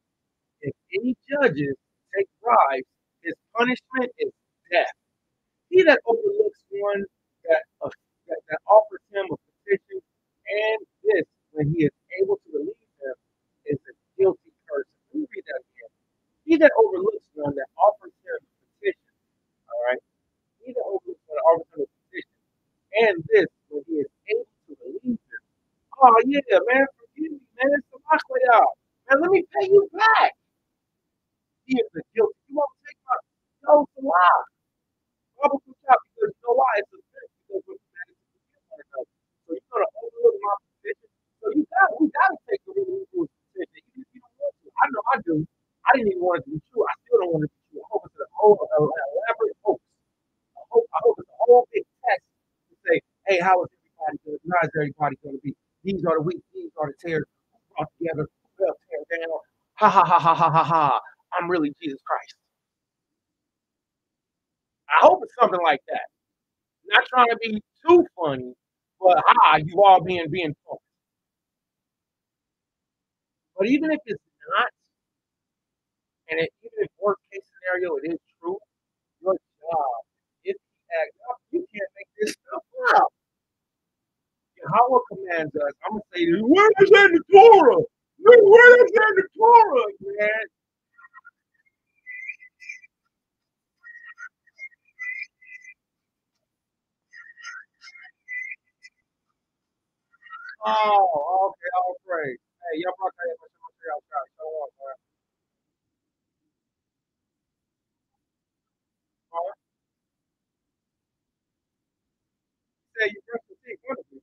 If any judges take bribes, his punishment is death. He that overlooks one that offers him a petition, and this, when he is able to relieve him, is a guilty person. Let me read that again. He that overlooks one that offers him a petition, all right? He that overlooks one that offers him a petition, and this, when he is able to relieve him. Oh, yeah, man, forgive me, man. It's the out. Man, let me pay you back. He is a guilty. You won't take my no to lie. Publicly shot because you know why? It's a sin because we're commanded to forgive one another. So you're gonna overlook my position. So we gotta take the really equal position, even if you don't want to. I know I do. I didn't even want it to be true. I still don't want it to be true. I hope it's a whole elaborate hoax. I hope it's a whole big test to say, hey, how is everybody gonna how is everybody gonna be? These are the weak, these are the tares brought together, well tear down. Ha ha ha ha ha ha ha. I'm really Jesus Christ. I hope it's something like that. Not trying to be too funny, but you all being funny. But even if it's not, and even if worst case scenario it is true, your job if he acts up, you can't make this stuff up. Yahweh commands us. I'm gonna say this. Where is that in the Torah? Where is that in the Torah, man? Oh, okay, all praise. Hey, y'all brought that in. Say you brush your teeth. Wonderful.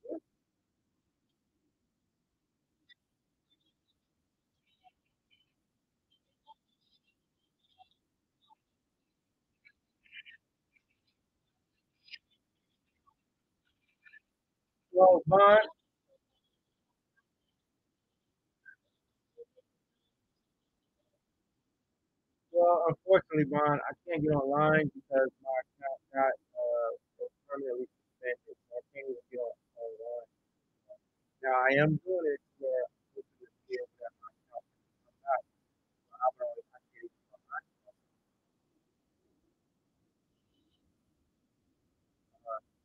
Well, Vaughn, well, unfortunately, Vaughn, I can't get online because my account got permanently suspended. So I can't even get online. Now I am doing it where this is the skill that my account is not. I'm already I can't even get online.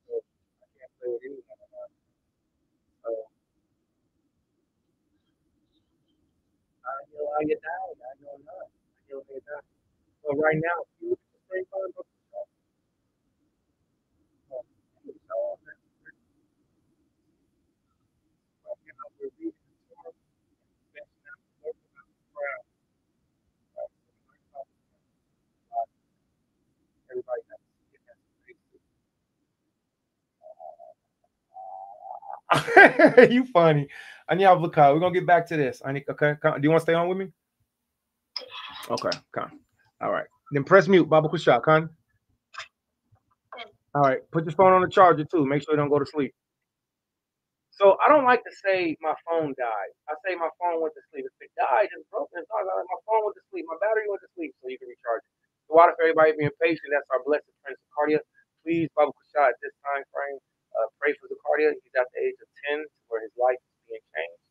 So I can't play with anyone. how you died. I know not. I know they died. But right now, if you look at the same phone book, we're reading the Torah, especially now, we're looking at the crowd, right? So everybody has to get that space. You funny. I need to look out. We're gonna get back to this. I need. Okay. Do you want to stay on with me? Okay. Come. All right. Then press mute, Baba Kushak, Con. All right. Put your phone on the charger too. Make sure you don't go to sleep. So I don't like to say my phone died. I say my phone went to sleep. If it died, it's broken. It's not like my phone went to sleep. My battery went to sleep, so you can recharge it. So water for everybody being patient. That's our blessed Prince of Cardia. Please, Baba Kushak, at this time frame, pray for Zacardia. He's at the age of 10, where his life is being changed.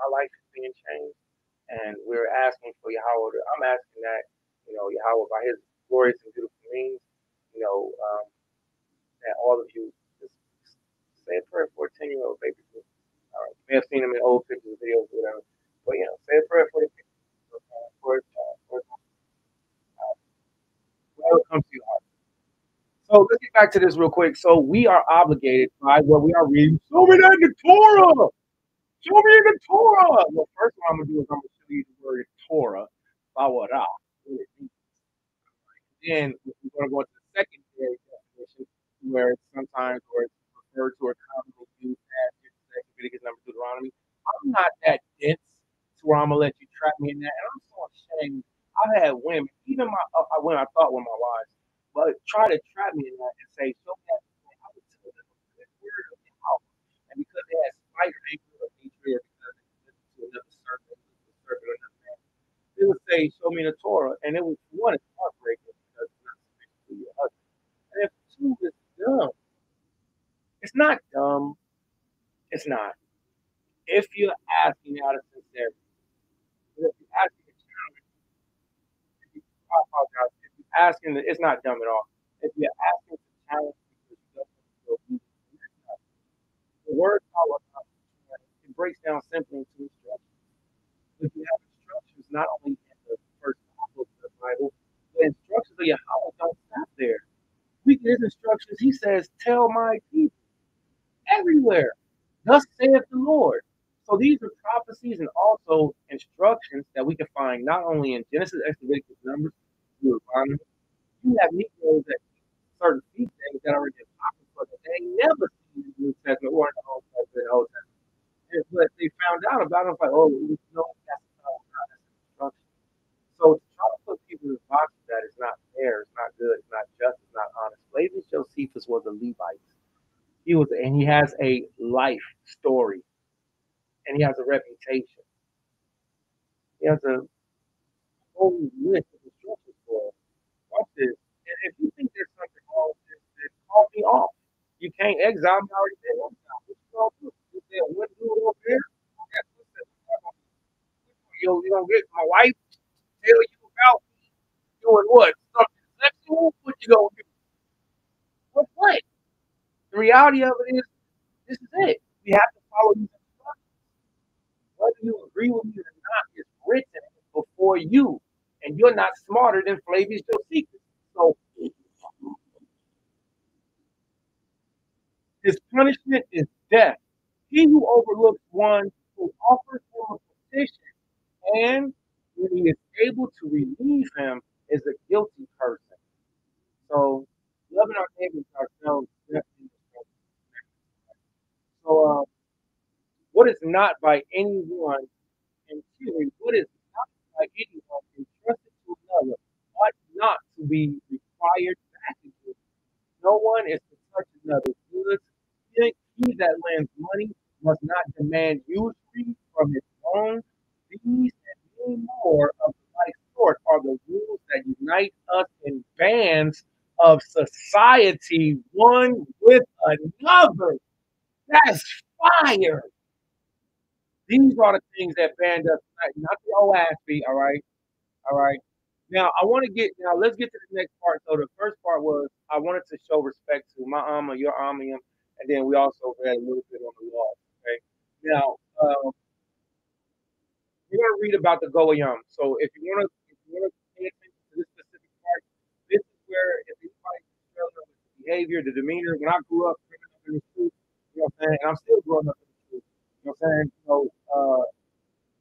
My life is being changed, and we're asking for Yahweh. I'm asking that, Yahweh, by His glorious and beautiful means, that all of you just say a prayer for a 10-year-old baby. All right. You may have seen him in old pictures, videos, or whatever. But, say a prayer for the baby. Whatever comes to your heart. So let's get back to this real quick. So we are obligated by what we are reading. Show me that in the Torah. Show me in the Torah. Well, first one I'm going to do is I'm going to show you the word Torah. Bawara. Then we're going to go into the secondary definition, where it's sometimes where it's referred to or commonly used as Leviticus, Numbers, Deuteronomy. I'm not that dense to where I'm gonna let you trap me in that, and I'm so ashamed. I've had women, even when I thought were my wives, but try to trap me in that and say, "So that I would tell them the word of the house," and because they had spite or hatred or hatred, or because they listened to another serpent, or another man, they would say, "Show me the Torah," and it was one, it's heartbreaking because it's not submission to your husband. And if two, it's dumb. It's not dumb. It's not. If you're asking out of sincerity, if you're asking to challenge, I apologize. If you're asking, it's not dumb at all. If you're asking to challenge because you don't feel the word power, it breaks down simply into instructions. If you have instructions, not only in the first book of the Bible, the instructions of Yahweh don't stop there. We get his instructions. He says, "Tell my people everywhere. Thus saith the Lord." So these are prophecies and also instructions that we can find not only in Genesis, Exodus, Numbers, Deuteronomy. You have Negroes that certain feast days that are in the Apocrypha that they ain't never seen in the New Testament or in the Old Testament. But they found out about it, like, oh, we know that's not an instruction. So to try to put people in the box that is not fair, it's not good, it's not just, it's not honest. Flavius Josephus was a Levite. He has a life story, and he has a reputation. He has a whole list of instructions for us. Watch this. And if you think there's something wrong with this, then call me off. You can't exile me. I already been exiled. What you gonna do? You said, what do it over there? You gonna get my wife tell you about doing what? Something sexual? What you gonna do? What? The reality of it is, this is it. We have to follow these instructions. Whether you agree with me or not is written before you, and you're not smarter than Flavius Josephus. So his punishment is death. He who overlooks one who offers him a petition, and when he is able to relieve him, is a guilty person. So loving our neighbors ourselves definitely. So what is not by anyone, and what is not by anyone entrusted to another ought not to be required back again. No one is to touch another's goods. He that lends money must not demand usury from his own. These and many more of the like sort are the rules that unite us in bands of society, one with another. That's fire. These are the things that band us, not the OASB, all right? All right. Now let's get to the next part. So the first part was I wanted to show respect to my alma, your alma, and then we also read a little bit on the law. Okay. Now we're gonna read about the Goyim. So if you wanna pay attention to this specific part, this is where if anybody struggling with the behavior, the demeanor. When I grew up growing up in the truth, you know what I'm saying, and I'm still growing up in the truth. You know what I'm saying?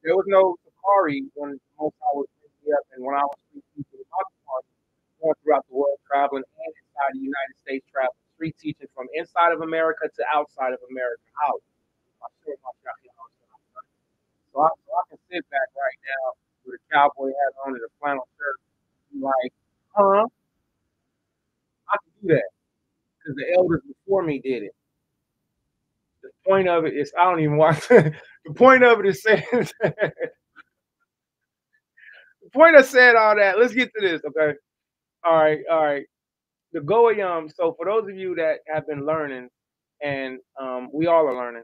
There was no Safari when most I was bringing me up, and when I was free teaching about the party, going throughout the world, traveling and inside the United States, traveling, street teaching from inside of America to outside of America. Out. So I can sit back right now with a cowboy hat on and a flannel shirt, and be like, huh? I can do that because the elders before me did it. The point of it is, I don't even want. The point of it is saying. The point of saying all that. Let's get to this, okay? All right. The Goyam. So for those of you that have been learning, and we all are learning,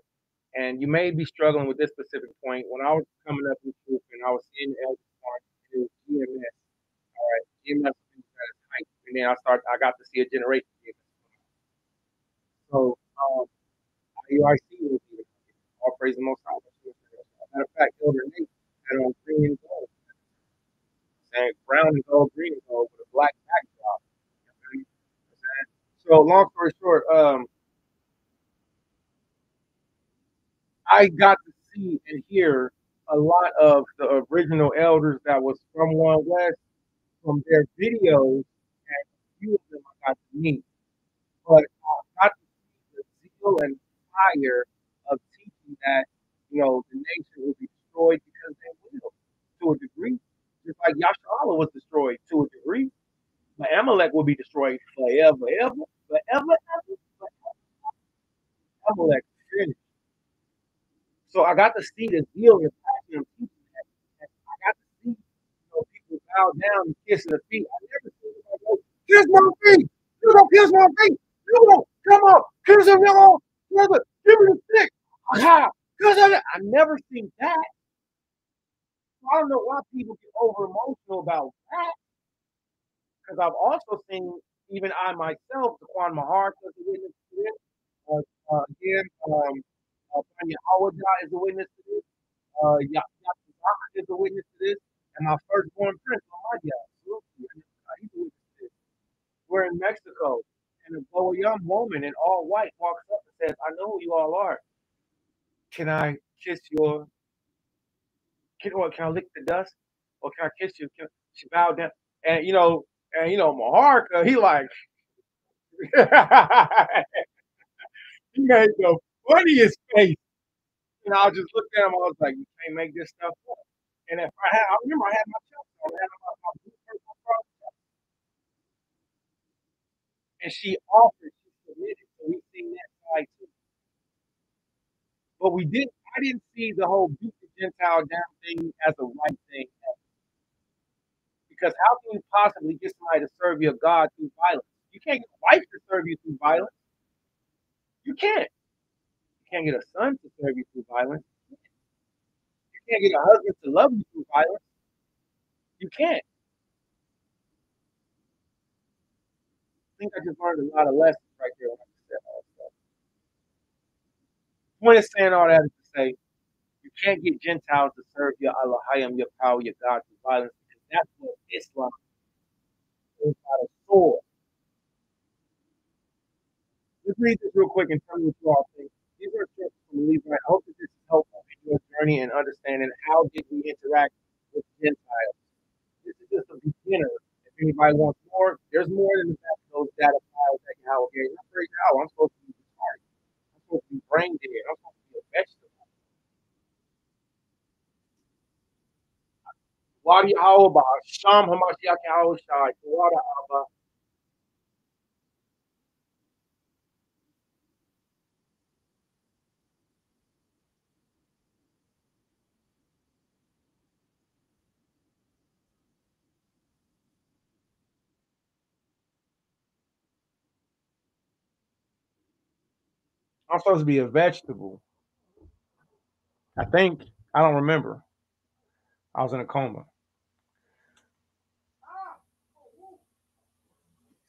and you may be struggling with this specific point. When I was coming up in truth and I was seeing the elders part, it was GMS. All right, GMS was at its height, and then I got to see a generation. So IUIC was even all praise the Most High. Matter of fact, Elder Nate had on green and gold, saying brown and gold, green and gold with a black backdrop. You know what I'm saying? So long story short, I got to see and hear a lot of the original elders that was from One West from their videos, and a few of them I got to meet. But I got to see the zeal and fire of teaching that, the nation will be destroyed because they will, to a degree. Just like Yasharala was destroyed to a degree. But Amalek will be destroyed forever, ever, forever, ever, Amalek finished. So I got to see the zeal and passion of teaching that. And I got to see, people bow down and kissing the feet. I never seen anybody go, kiss my feet. You don't kiss my feet. You don't come on, kiss him, brother. Give me the stick. Aha, kiss him. I never seen that. I don't know why people get over emotional about that. Because I've also seen, even I myself, the Quan Mahar is a witness to this. Again, Tanya Awaja is a witness to this. Yakuzak is a witness to this. And my firstborn prince, Amadia, he's a witness to this. We're in Mexico, and a young woman in all white walks up and says, I know who you all are. Can I kiss your, can I lick the dust? Or can I kiss you? She bowed down. Maharka, he like, he made the funniest face. And I just looked at him, I was like, you can't make this stuff up. And I remember I had my chucks on, I had my blue purple cross, and she offered, she submitted, so we seen that side too. But I didn't see the whole beat the Gentile down thing as a right thing. Because how can you possibly get somebody to serve your God through violence? You can't get a wife to serve you through violence. You can't. You can't get a son to serve you through violence. You can't get a husband to love you through violence. You can't. I think I just learned a lot of lessons right there when I said all that stuff. The point of saying all that is to say, you can't get Gentiles to serve your Allahayim, your power, your God through violence, because that's what Islam is about a sword. Let's read this real quick and tell me what you all think. These are scriptures from Levi. I hope that this is helpful in your journey and understanding how did we interact with Gentiles. This is just a beginner. If anybody wants more, there's more than the fact of those data files that Howard gave. I'm very how I'm supposed to be retarded. I'm supposed to be brain dead. I'm supposed to be a vegetable. Wadi Hawaba, Sham Hamashiach Hawashai, Wada Abba. I'm supposed to be a vegetable. I think. I don't remember. I was in a coma.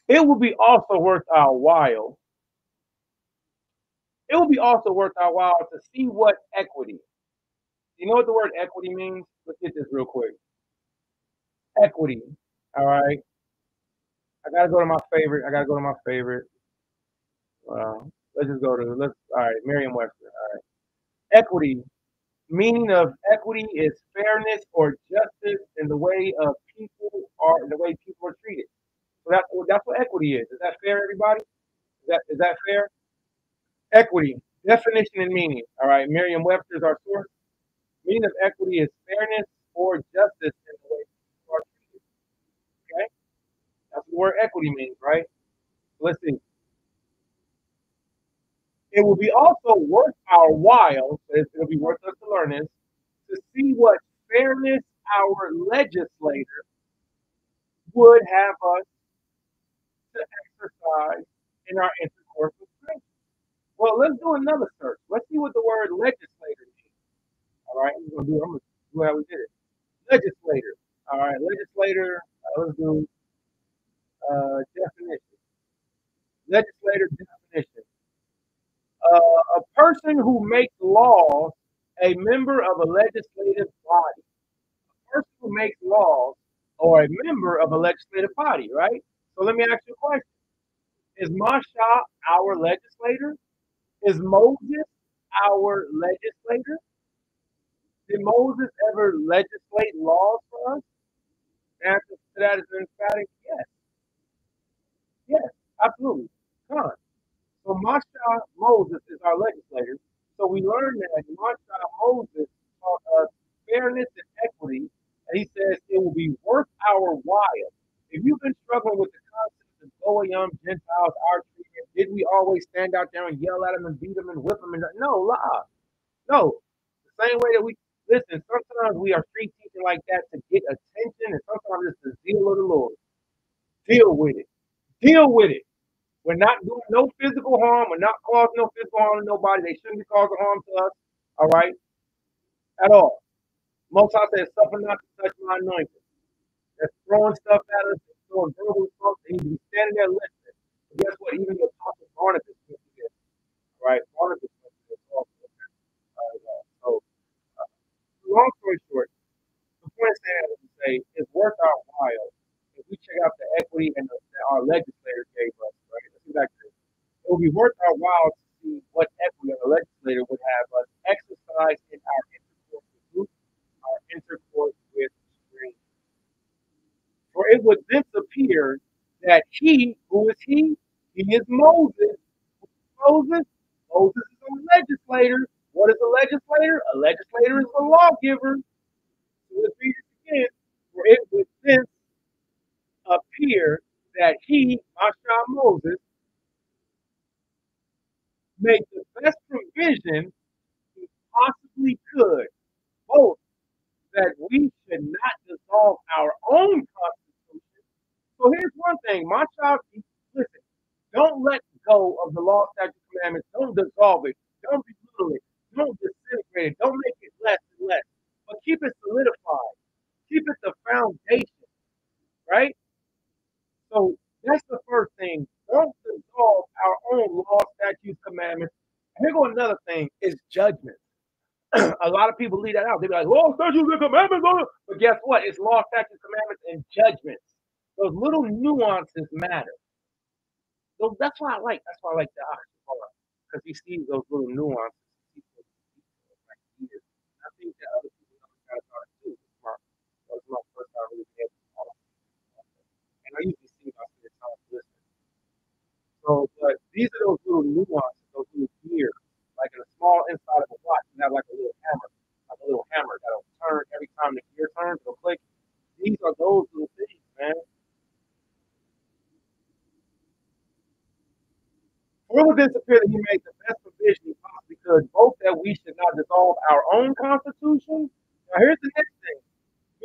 It would be also worth our while. It would be also worth our while to see what equity. You know what the word equity means? Let's get this real quick. Equity. All right. I gotta go to my favorite. I gotta go to my favorite. Let's just go to let's. All right, Merriam-Webster. All right. Equity. Meaning of equity is fairness or justice in the way of the way people are treated. So that's what equity is. Is that fair, everybody? Is that fair? Equity. Definition and meaning. All right. Merriam-Webster is our source. Meaning of equity is fairness or justice in the way people are treated. Okay. That's what the word equity means, right? Let's see. It will be also worth our while, so it'll be worth us to learn this, to see what fairness our legislator would have us to exercise in our intercourse with strangers. Well, let's do another search. Let's see what the word legislator means. All right, I'm gonna do how we did it. Legislator. All right, legislator. Let's do definition. Legislator definition. A person who makes laws, a member of a legislative body. A person who makes laws or a member of a legislative body, right? So let me ask you a question. Is Masha our legislator? Is Moses our legislator? Did Moses ever legislate laws for us? The answer to that is an emphatic yes. Yes, absolutely. Come on. So Masha Moses is our legislator. So we learned that Masha Moses taught us fairness and equity. And he says it will be worth our while. If you've been struggling with the concept of Goyim, Gentiles, our treatment, did we always stand out there and yell at them and beat them and whip them? And no, lie. No. The same way that we listen, sometimes we are street teaching like that to get attention, and sometimes it's the zeal of the Lord. Deal with it. Deal with it. We're not doing no physical harm. We're not causing no physical harm to nobody. They shouldn't be causing harm to us. All right, at all. Most I said, suffer not to touch my anointing. They're throwing stuff at us, throwing verbal stuff. They need to be standing there listening. But guess what? Even the apostle Barnabas went to this. Right? Barnabas went to this also. So, long story short, the point is saying, we say, it's worth our while if we check out the equity that our legislator gave us. Right? Let's see that. It will be worth our while to see what equity the legislator would have us exercise in our intercourse with groups, our intercourse with strangers. For it would thence appear that he, who is he? He is Moses. Moses? Moses is a legislator. What is a legislator? A legislator is a lawgiver. So let's read it again. For it would thence appear that he, Masha Moses, made the best provision he possibly could, both that we should not dissolve our own constitution. So here's one thing, my child, listen, don't let go of the law, statutes, commandments. Don't dissolve it. Don't belittle it. Don't disintegrate it. Don't make it less and less. But keep it solidified. Keep it the foundation, right? So that's the first thing. Don't dissolve our own law, statutes, commandments. And here go another thing is judgment. A lot of people leave that out. They be like, law, statutes, and commandments. But guess what? It's law, statutes, commandments, and judgments. Those little nuances matter. So that's why I like the oxymoron. Because he sees those little nuances. I think that other people know how to start too. That was my first time really being able to. And I usually see my spend time listening. So, but these are those little nuances, those little gears. Like in a small inside of a watch, you have like a little hammer that'll turn every time the gear turns, it'll click. These are those little things, man. For it would then appear that he made the best provision he possibly could, both that we should not dissolve our own constitution. Now, here's the next thing.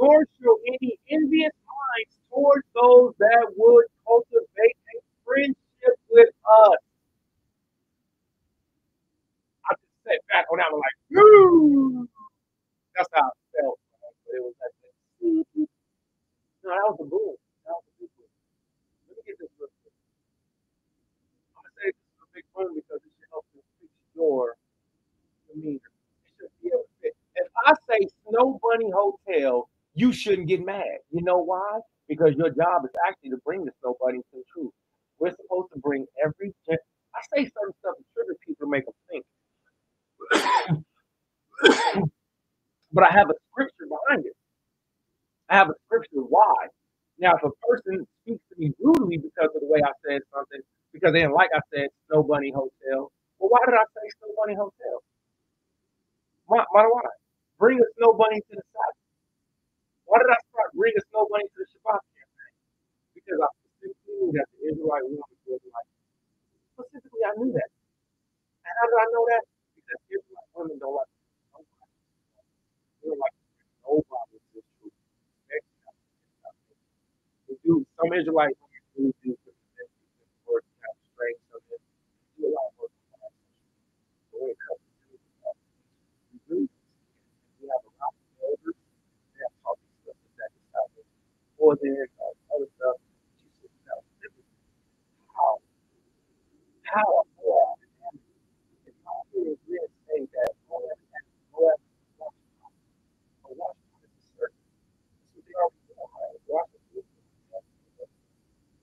Nor shall any envious minds towards those that would cultivate a friendship with us. I just sat back on that one like, woo! That's how I felt. Right? But it was like, no, that was a boom. That was a big boom. Let me get this real quick. I'm gonna say this is a big boom because it should help you fix your demeanor. It should be able to fit. If I say Snow Bunny Hotel, you shouldn't get mad. You know why? Because your job is actually to bring the snow bunny to the truth. We're supposed to bring every. I say certain stuff to trigger people to make them think, but I have a scripture behind it. I have a scripture why. Now, if a person speaks to me brutally because of the way I said something, because they didn't like I said Snow Bunny Hotel, well, why did I say Snow Bunny Hotel? Why? Bring a snow bunny to the side. Why did I start bring a snow bunny to the Shabbat campaign? Because I specifically knew that the Israelite woman was like, specifically, I knew that. And how did I know that? Because Israelite women don't like nobody. They don't like nobody to the truth. They do. Some Israelite women really do put the word kind of straight. So they do a lot of work. So when it comes to we do. We have a lot of elders. They have taught these stuff that is happening. Or there's other stuff. She said, how, how, if I really say that Moab is a watch is a certain. So they are watch is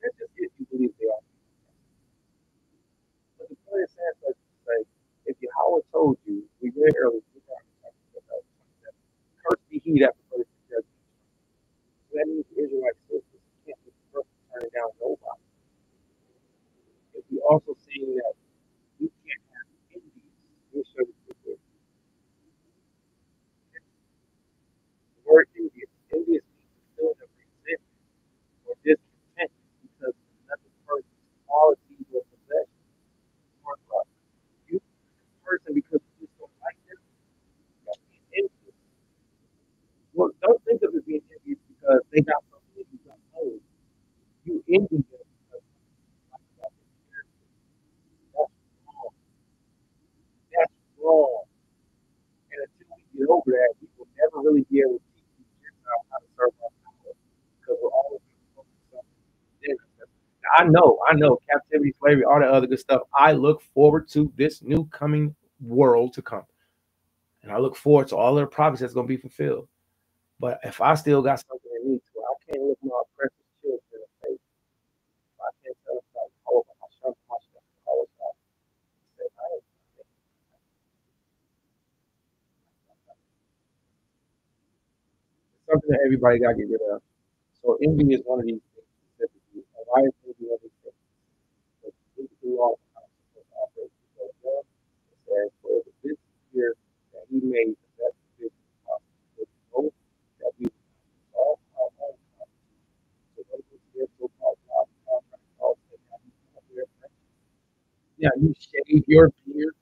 that's just if you believe they are. But the point is saying such to say, if Yahweh told you, we read earlier, curse be he that prefers to judge. So that means the Israelite sisters can't be the person turning down nobody. If you also saying that you can't have envious, we'll show you the word envious. Envious means the feeling of resentment or discontent because of another person's qualities or possessions or love. You person because you just don't like them, that's being envious. Well, don't think of it being envious because they got something that you don't own. You envy them because like about their character. That's wrong. That's wrong. And until we get over that, we will never really be able to teach these Gentiles how to serve our power because we're always going to focus on something. I know, captivity, slavery, all that other good stuff. I look forward to this new coming world to come. And I look forward to all of the prophecies that's going to be fulfilled. But if I still got something in me to, I can't look my precious children in the face. I can't tell them like, oh, my son, oh, something that everybody got to get rid of. So envy is one of these things specifically. And why is envy one of these things? Because basically all the time supposed to operate because one, it says, for the business year that he made the best business possible. With both that we all our own competition. So those who give so-called contract also have their friends. Yeah, you shave your beard.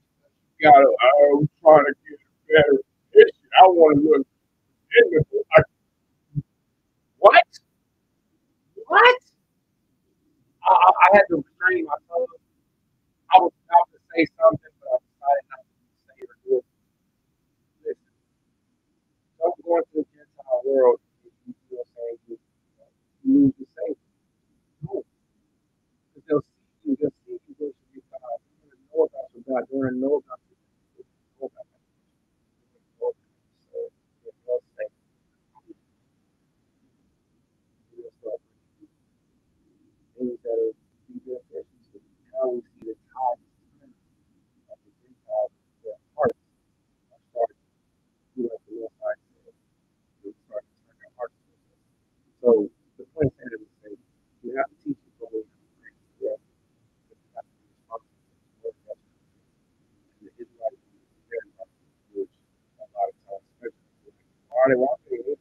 You gotta, I'm trying to get a better picture. I want to look invisible. What? What? I had to restrain myself. I was about to say something, but I decided not to say it or do it. Listen, don't go into the Gentile world if you feel saying you lose your Savior. No, because they'll see you worship your God. They're going to know about your God. They're going to know about your God. Know about that. So, if they'll say, you'll start things that are be beneficial to you. Now we see the tide of the Gentiles, their hearts are starting to do like the Lord said. They start to turn their hearts to us. So the point is to say you have to teach people what you have to be responsible for the work and the Israelites is very much which a lot of times especially why they want to do this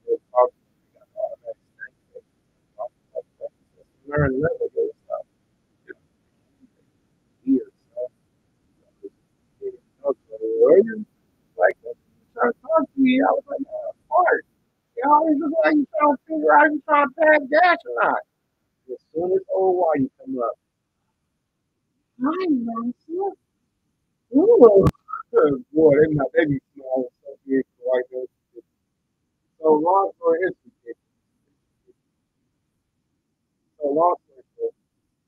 they're talking they got all that learn level of stuff years like trying to talk to me I was like hard you always look like you trying to figure out if you trying to pass gas or not. As soon as old while you come up, hi, Master. Ooh. Boy, they be small so big like that. So long story is so long story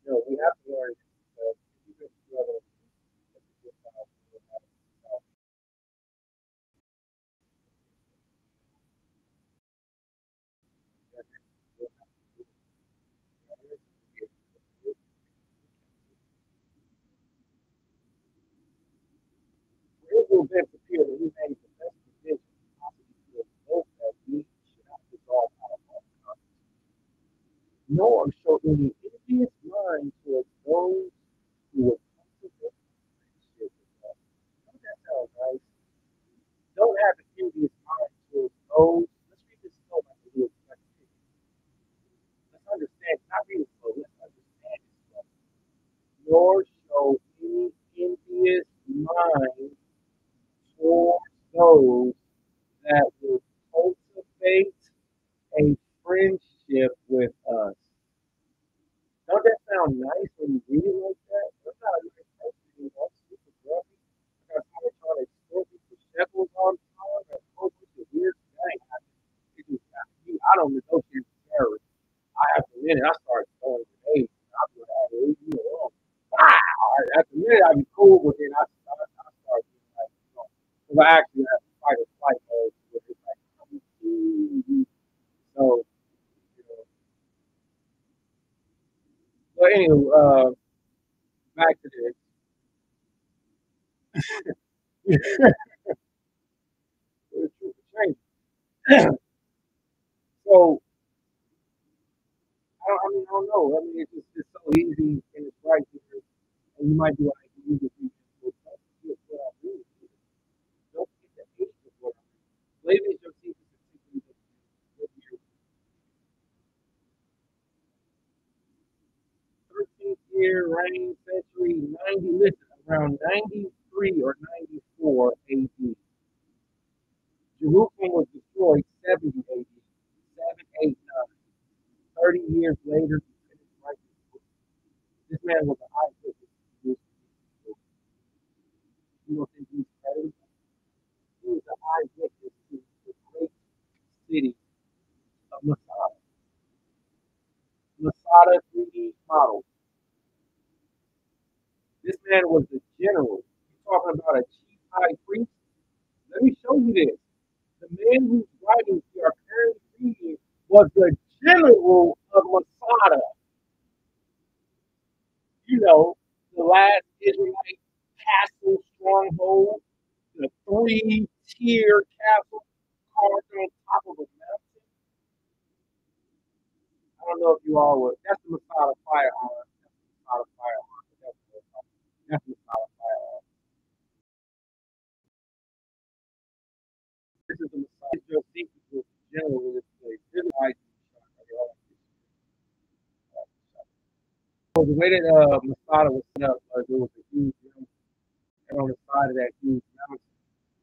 short, we have to learn even together nor show any envious mind towards those who would cultivate friendship with us. Don't that sound nice? Don't have an envious mind towards those. Let's read this slow like a little like let's understand. Not read it slow. Let's understand it slow. Nor show any envious mind towards those that will cultivate a friendship with us. Don't that sound nice when you read it like that? That's not a nice person anymore. Super grumpy. I got somebody trying to extort me for shekels all the time. That's a whole bunch of weird things. I don't negotiate with terrorists. I have to admit it. I started throwing grenades. I'm like, hey, leave me alone. Wow. At the minute, I'd be cool, but then I started being like, because I actually have to fight or flight mode. Where it's like, so, you know. But anyway, back to this. So I don't know. I mean, it's so easy and it's right here, and you might be like, you just need to don't forget what I do. Don't forget the age of what I do. Lately, your teachers particularly the year 13th year reign century 90. Listen, around 93 or 94 A.D. Jerusalem was destroyed 70 A.D. 789. 30 years later, he finished writing his book. This man was an eyewitness. You don't think he's crazy? He was an eyewitness to the great city of Masada. Masada 3D model. This man was the general. You're talking about a chief high priest? Let me show you this. The man whose writings we are currently reading was the general of Masada. You know, the last Israelite castle stronghold, the three-tier castle carved on top of a mountain. I don't know if you all would. That's the Masada firearm. That's the Masada firearm. That's the Masada firearm. This is the Masada. Your secret was general in this place. This is why so the way that Masada was set up, there was a huge mountain, and on the side of that huge mountain,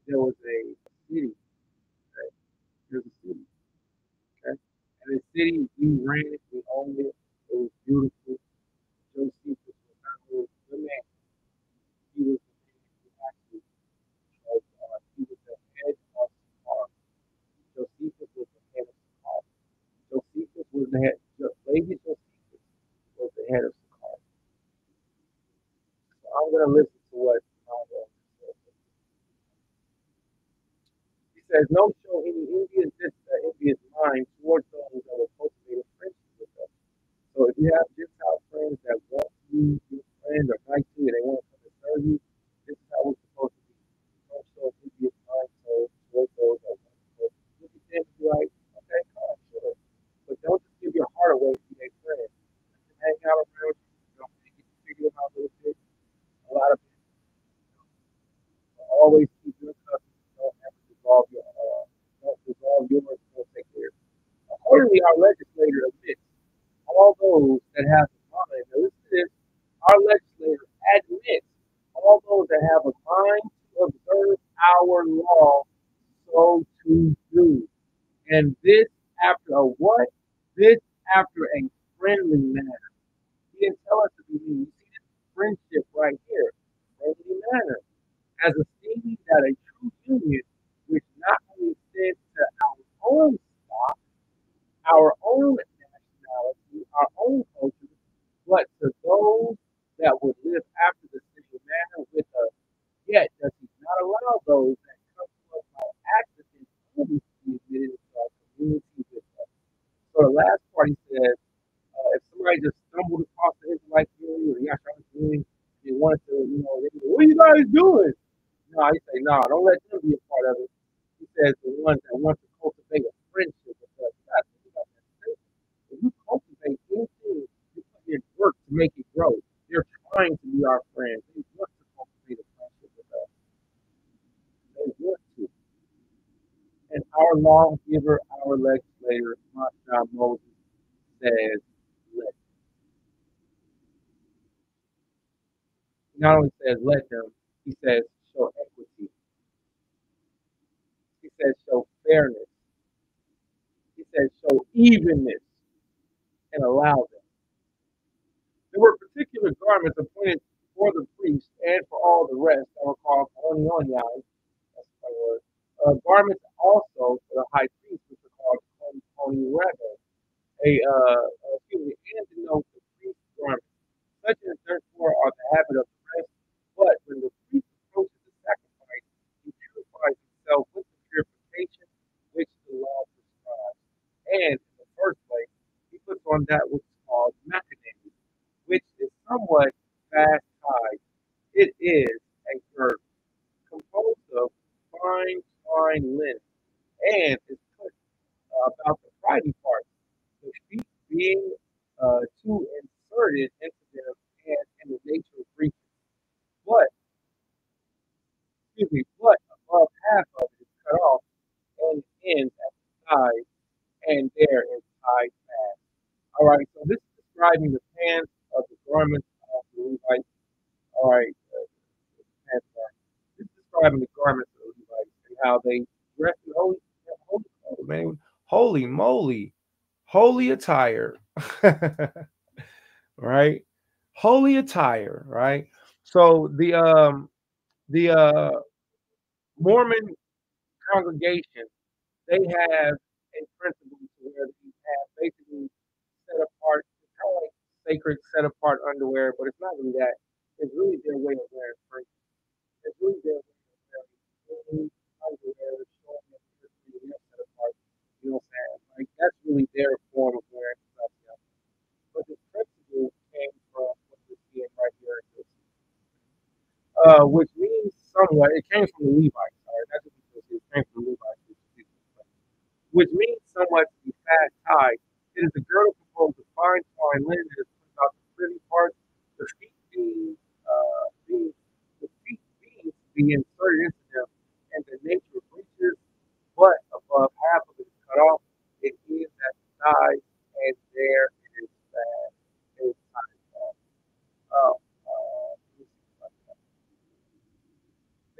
there was a city. Okay? There's a city. Okay? And the city, we ran it, we owned it. It was beautiful. Josephus was not only the man, he was the man who actually was, he was the head of Safar. Josephus was the head of Safar. Josephus was the head, Lady Josephus was the head of Safar. So I'm going to listen to what says. He says, no show any envious mind towards those that will cultivate a friendship with us. So if you have Gentile friends that want you, your friend, or like you, and they want to come and serve you, this is how we're supposed to be. Don't show envious mind towards those that want to serve you. Look at them and be like, okay, come on, sure. But don't just give your heart away to be their friend. Just hang out around you. Maybe you figure them out a little bit. A lot of people always keep your customers. Don't ever dissolve yours. Don't take theirs. Accordingly, our legislator admits all those that have a mind. Now, listen to this. Our legislator admits all those that have a mind to observe our law, so to do. And this after a what? This after a friendly manner. He didn't tell us to be mean. You see this friendship right here. Friendly manner. As esteeming that a true union, which not only extends to our own stock, our own nationality, our own culture, but to those that would live after the same manner with us. Yet does he not allow those that come to us by accident only to be admitted into our community with us. So the last part he says, if somebody just stumbled across the Israelite community or the Yashar community, they wanted to, they go, what are you guys doing? No, he say, no, don't let them be a part of it. He says the ones that want to cultivate a friendship with us. You got to think about that. If you cultivate anything lawgiver, our legislator, Moshe Moses says, let. He not only says let them, he says show equity. He says show fairness. He says show evenness and allow them. There were particular garments appointed for the priest and for all the rest that were called onion. That's my word. Garments also for the high priest, which are called onion. Excuse me, and denote the priest's garment. Such as therefore are the habit of the rest. But when the priest approaches the sacrifice, he purifies himself with the purification which the law prescribes. And in the first place, he puts on that which is called macadamia, which is somewhat fast tied. It is a girdle composed of fine twined linen, and is put about the private part, the feet being too inserted into them and in the nature of breathing. But, excuse me, but above half of it is cut off and ends at the side, and there is tied fast. All right, so this is describing the pants of the garments of the Levites. All right, pants are. This is describing the garments of the Levites and how they dress in holy clothes, man. Holy moly, holy attire. Right? Holy attire, right? So the Mormon congregation, they have a principle to where they have basically set apart, it's kind of like sacred set apart underwear, but it's not really that. It's really their way of wearing free. It's really their way of wearing clean underwear, showing that they're set apart. You know what I'm saying? Like that's really their form of wearing stuff. You know? But the principle came from what we're seeing right here in this, which means somewhat, it came from the Levites, all right? That's what it came from the Levites, which means somewhat to be fast tied. It is a girdle composed of fine twine linen that is put out the privy parts, the feet being the feet being to be inserted into them, and the nature of breeches, but above half of it is cut off. It is at the side, and there it is fast. It is tied fast. Let me see.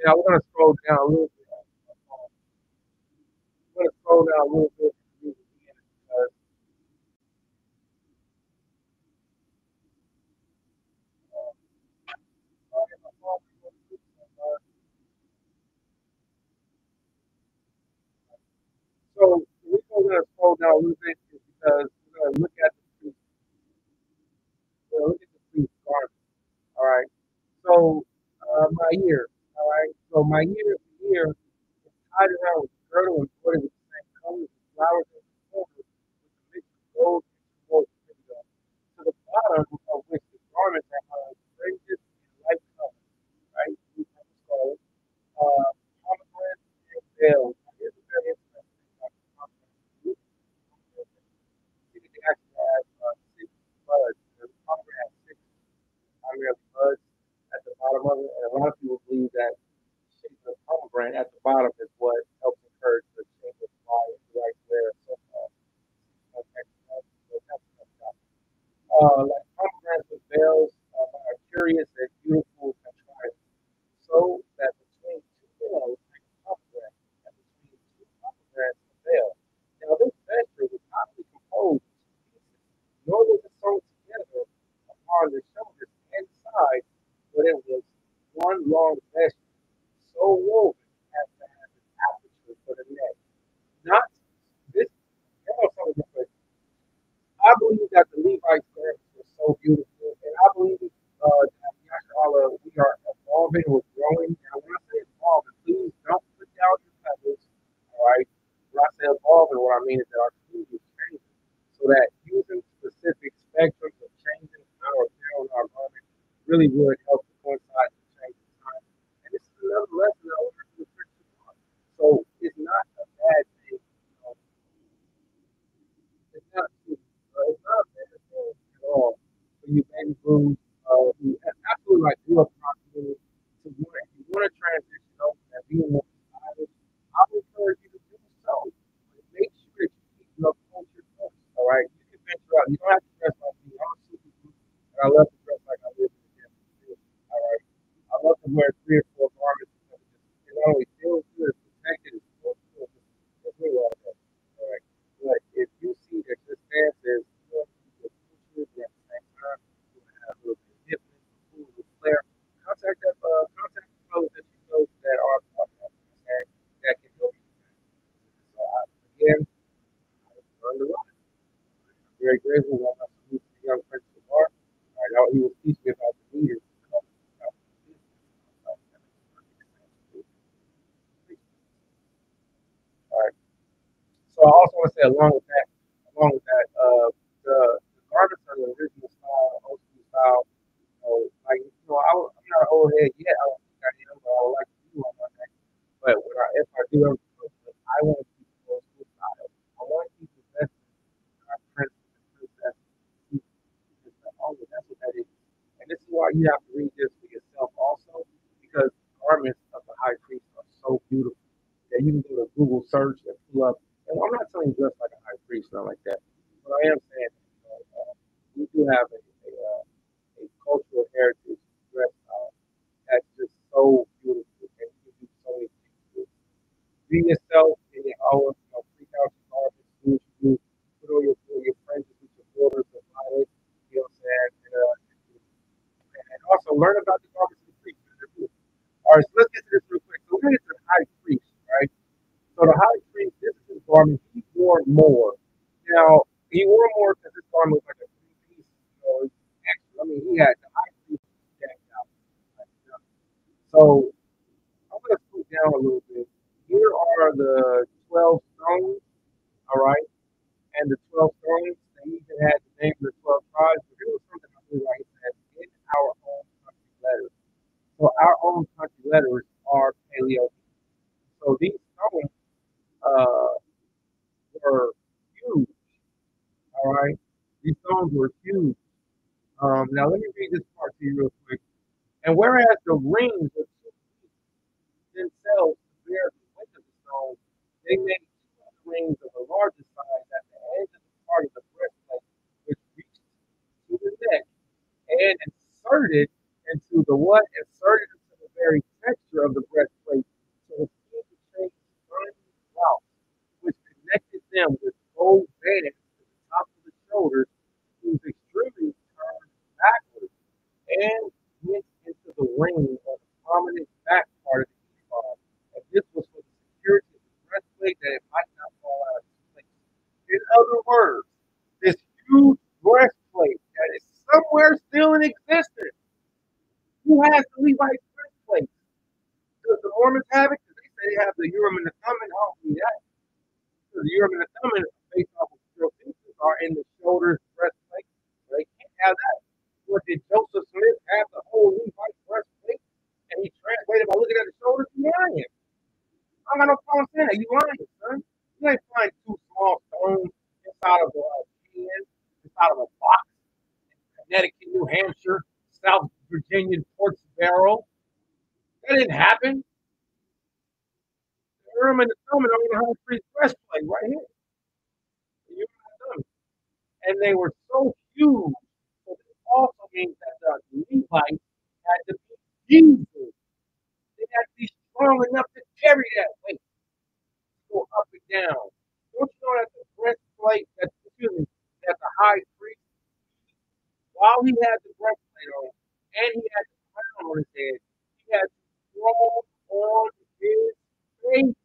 Now we're gonna scroll down a little bit. We're gonna scroll down a little bit because so the reason we're gonna scroll down a little bit is because we're gonna look at the priest's garment. All right. So my ear. All right. So my ear is tied around with girdle and embroidered with the same colors and flowers and silver with a mix of gold and gold. To the bottom of which the garments are hung fringes and light colors. Right. We have scarlet, pomegranate and veils. Here's a very interesting thing about the pomegranate. See that they actually have six buds. The pomegranate has six primary buds at the bottom of it, and a lot of people believe that shape of pomegranate at the bottom is what helps encourage the change of fly right there. So, like pomegranates with veils are curious and beautiful contrivance, so that between two veils like a pomegranate, and between two pomegranates a veil. Now this vesture was not decomposed into pieces, nor was it sewn together upon the shoulders and sides, but it was one long vesture, so woven as to have an aperture for the neck. Not this. I believe that the Levite service was so beautiful, and I believe that Yashala, we are evolving, we're growing. And when I say evolving, please don't put down your pebbles. All right. When I say evolving, what I mean is that our community is changing, so that using specific spectrums of changing our apparel and our garment really would help to coincide with changing time. And this is another lesson that I learned from the Christian God. So it's not a bad thing. You know, it's not a bad thing at all for you baby blues who absolutely like grew up in our community to want, if you want to transition over and be more stylish, I would encourage you to do so. You don't have to dress like me. I'm a super dude, and I love to dress like I live in the gym. All right. I love to wear 3 or 4 garments because it not only feels good, it's protected, it's feels good. It's really all that. All right. But if you see that this stance is going to be good features, and at the same time, you want to have a little bit of hipness, a little bit of flair, contact the clothes that you know that are that can help you. So again, I learned a lot. I'm very grateful that I salute the young Prince of Bar. I know he was teaching me about the leaders. All right. So I also want to say along with that, the garments are the original style, old school style. Like I'm not an old head yet. I don't think I am, but I would like to do one one day. But if I do ever, I want to keep the old school style. I want to keep the best prince and princess. Oh, that's what that is. And this is why you have to read this for yourself also, because the garments of the high priest are so beautiful that you can do a Google search and pull up. And I'm not telling you dress like a high priest, not like that. But I am saying we do have a cultural heritage dress that's just so beautiful and you can do so many things with it. Be yourself and you always freak out your garbage, do what you do, put all your friends with your daughters and violence, you know what I'm saying? And also learn about the garbage of the priest. All right, so let's get to this real quick. So we're going to get to the high priest, right? So the high priest, this is his garment. He wore more. Now, he wore more because his garment was like a 3 piece. Extra. I mean, he had the high priest decked out. So I'm going to scoot down a little bit. Here are the 12 stones, all right? And the 12 stones, they even had the name of the 12 tribes. But here was something I really like. It said, in our own country letters. So our own country letters are paleo. So these stones uh, were huge. All right, these stones were huge. Now let me read this part to you real quick. And whereas the rings were too weak themselves to bear the weight of the stone, they made 2 rings of the larger size at the edge of the part of the breastplate, which reached to the neck and inserted into the what? Inserted into the very texture of the breastplate, so it seemed to change shiny cloth, which connected them with gold bands to the top of the shoulders, whose extremities turned backwards and went into the ring on the prominent back part of the ephod. And this was for the security of the breastplate that it might not fall out of its place. In other words, this huge breastplate that is somewhere still in existence. Who has the Levite breastplate? Does the Mormons have it? Because they say they have the Urim and the Thummim. I don't see that. Because the Urim and the Thummim, based off of real pieces, are in the shoulders breastplate. So they can't have that. What did Joseph Smith have the whole Levite breastplate? And he translated by looking at the shoulders? You lying. I got no problem saying that. You lying, son. You ain't find 2 small stones inside of a can, inside of a box. Connecticut, New Hampshire, South Virginia, Ports Barrel. That didn't happen. The Urim and the Thummim are in the high priest breastplate right here. The Urim and the Thummim. And they were so huge. So this also means that the Levites had to be Jesus. They had to be strong enough to carry that weight, go up and down. Don't you know that the breastplate, that the high priest, while he had the breastplate on, and he had the crown on his head, he had to crawl on his face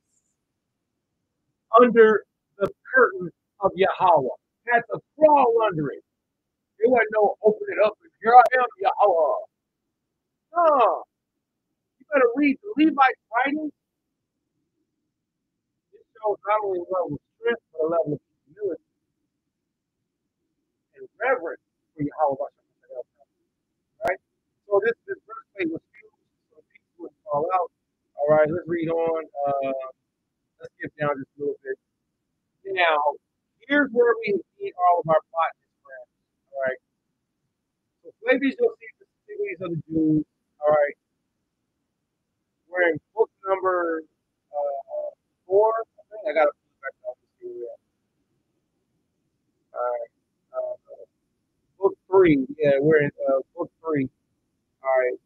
under the curtain of Yahweh. He had to crawl under it. There wasn't no open it up and here I am, Yahweh. No. You better read the Levite writings. It shows not only a level of strength, but a level of humility and reverence for Yahweh. Right? So this breastplate was huge, so people would fall out. All right, let's read on. Let's skip down just a little bit. Now, here's where we need all of our botanist friends. All right. So Flavius Josephus, Flavius of the Jews. All right. We're in book number 4. I think I got to put it back up to see where. All right. 3. Yeah, we're in book 3. All right,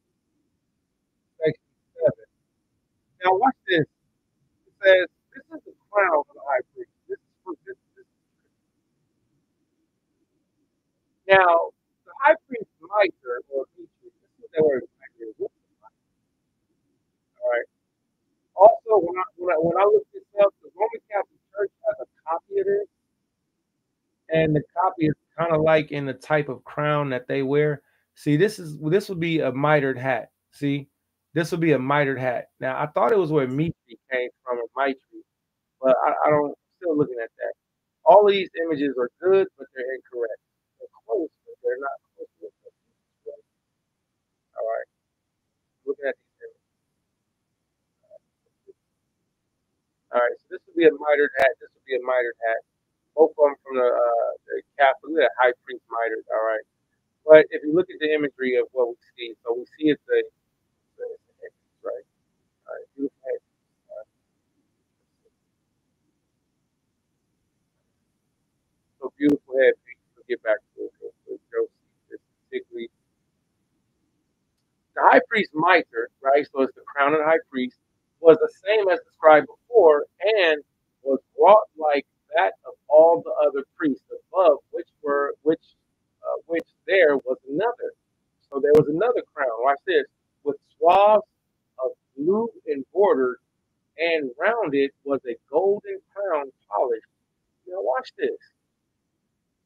section 7. Now watch this. It says this is the crown of the high priest. This is for this. Now the high priest mitre or mitre. This is what that word mitre is. All right. Also, when I look this up, the Roman Catholic Church has a copy of this, and the copy is kind of like in the type of crown that they wear. See, this would be a mitred hat. See, this would be a mitred hat. Now, I thought it was where Mitri came from, or Mitri, but I don't. I'm still looking at that. All of these images are good, but they're incorrect. They're close, but they're not close to it. All right, looking at these images. All right, so this would be a mitred hat. This would be a mitred hat. Both of them from the Catholic, the high priest mitred. All right. But if you look at the imagery of what we see, so we see it's a head, right? All right, beautiful head. So beautiful head. We'll get back to it real quick. Josie, particularly the high priest mitre, right? So it's the crown of the high priest, was the same as described before, and was wrought like that of all the other priests above, which there was another. So there was another crown. Watch this, with swaths of blue embroidered, and round it was a golden crown polished. Now watch this.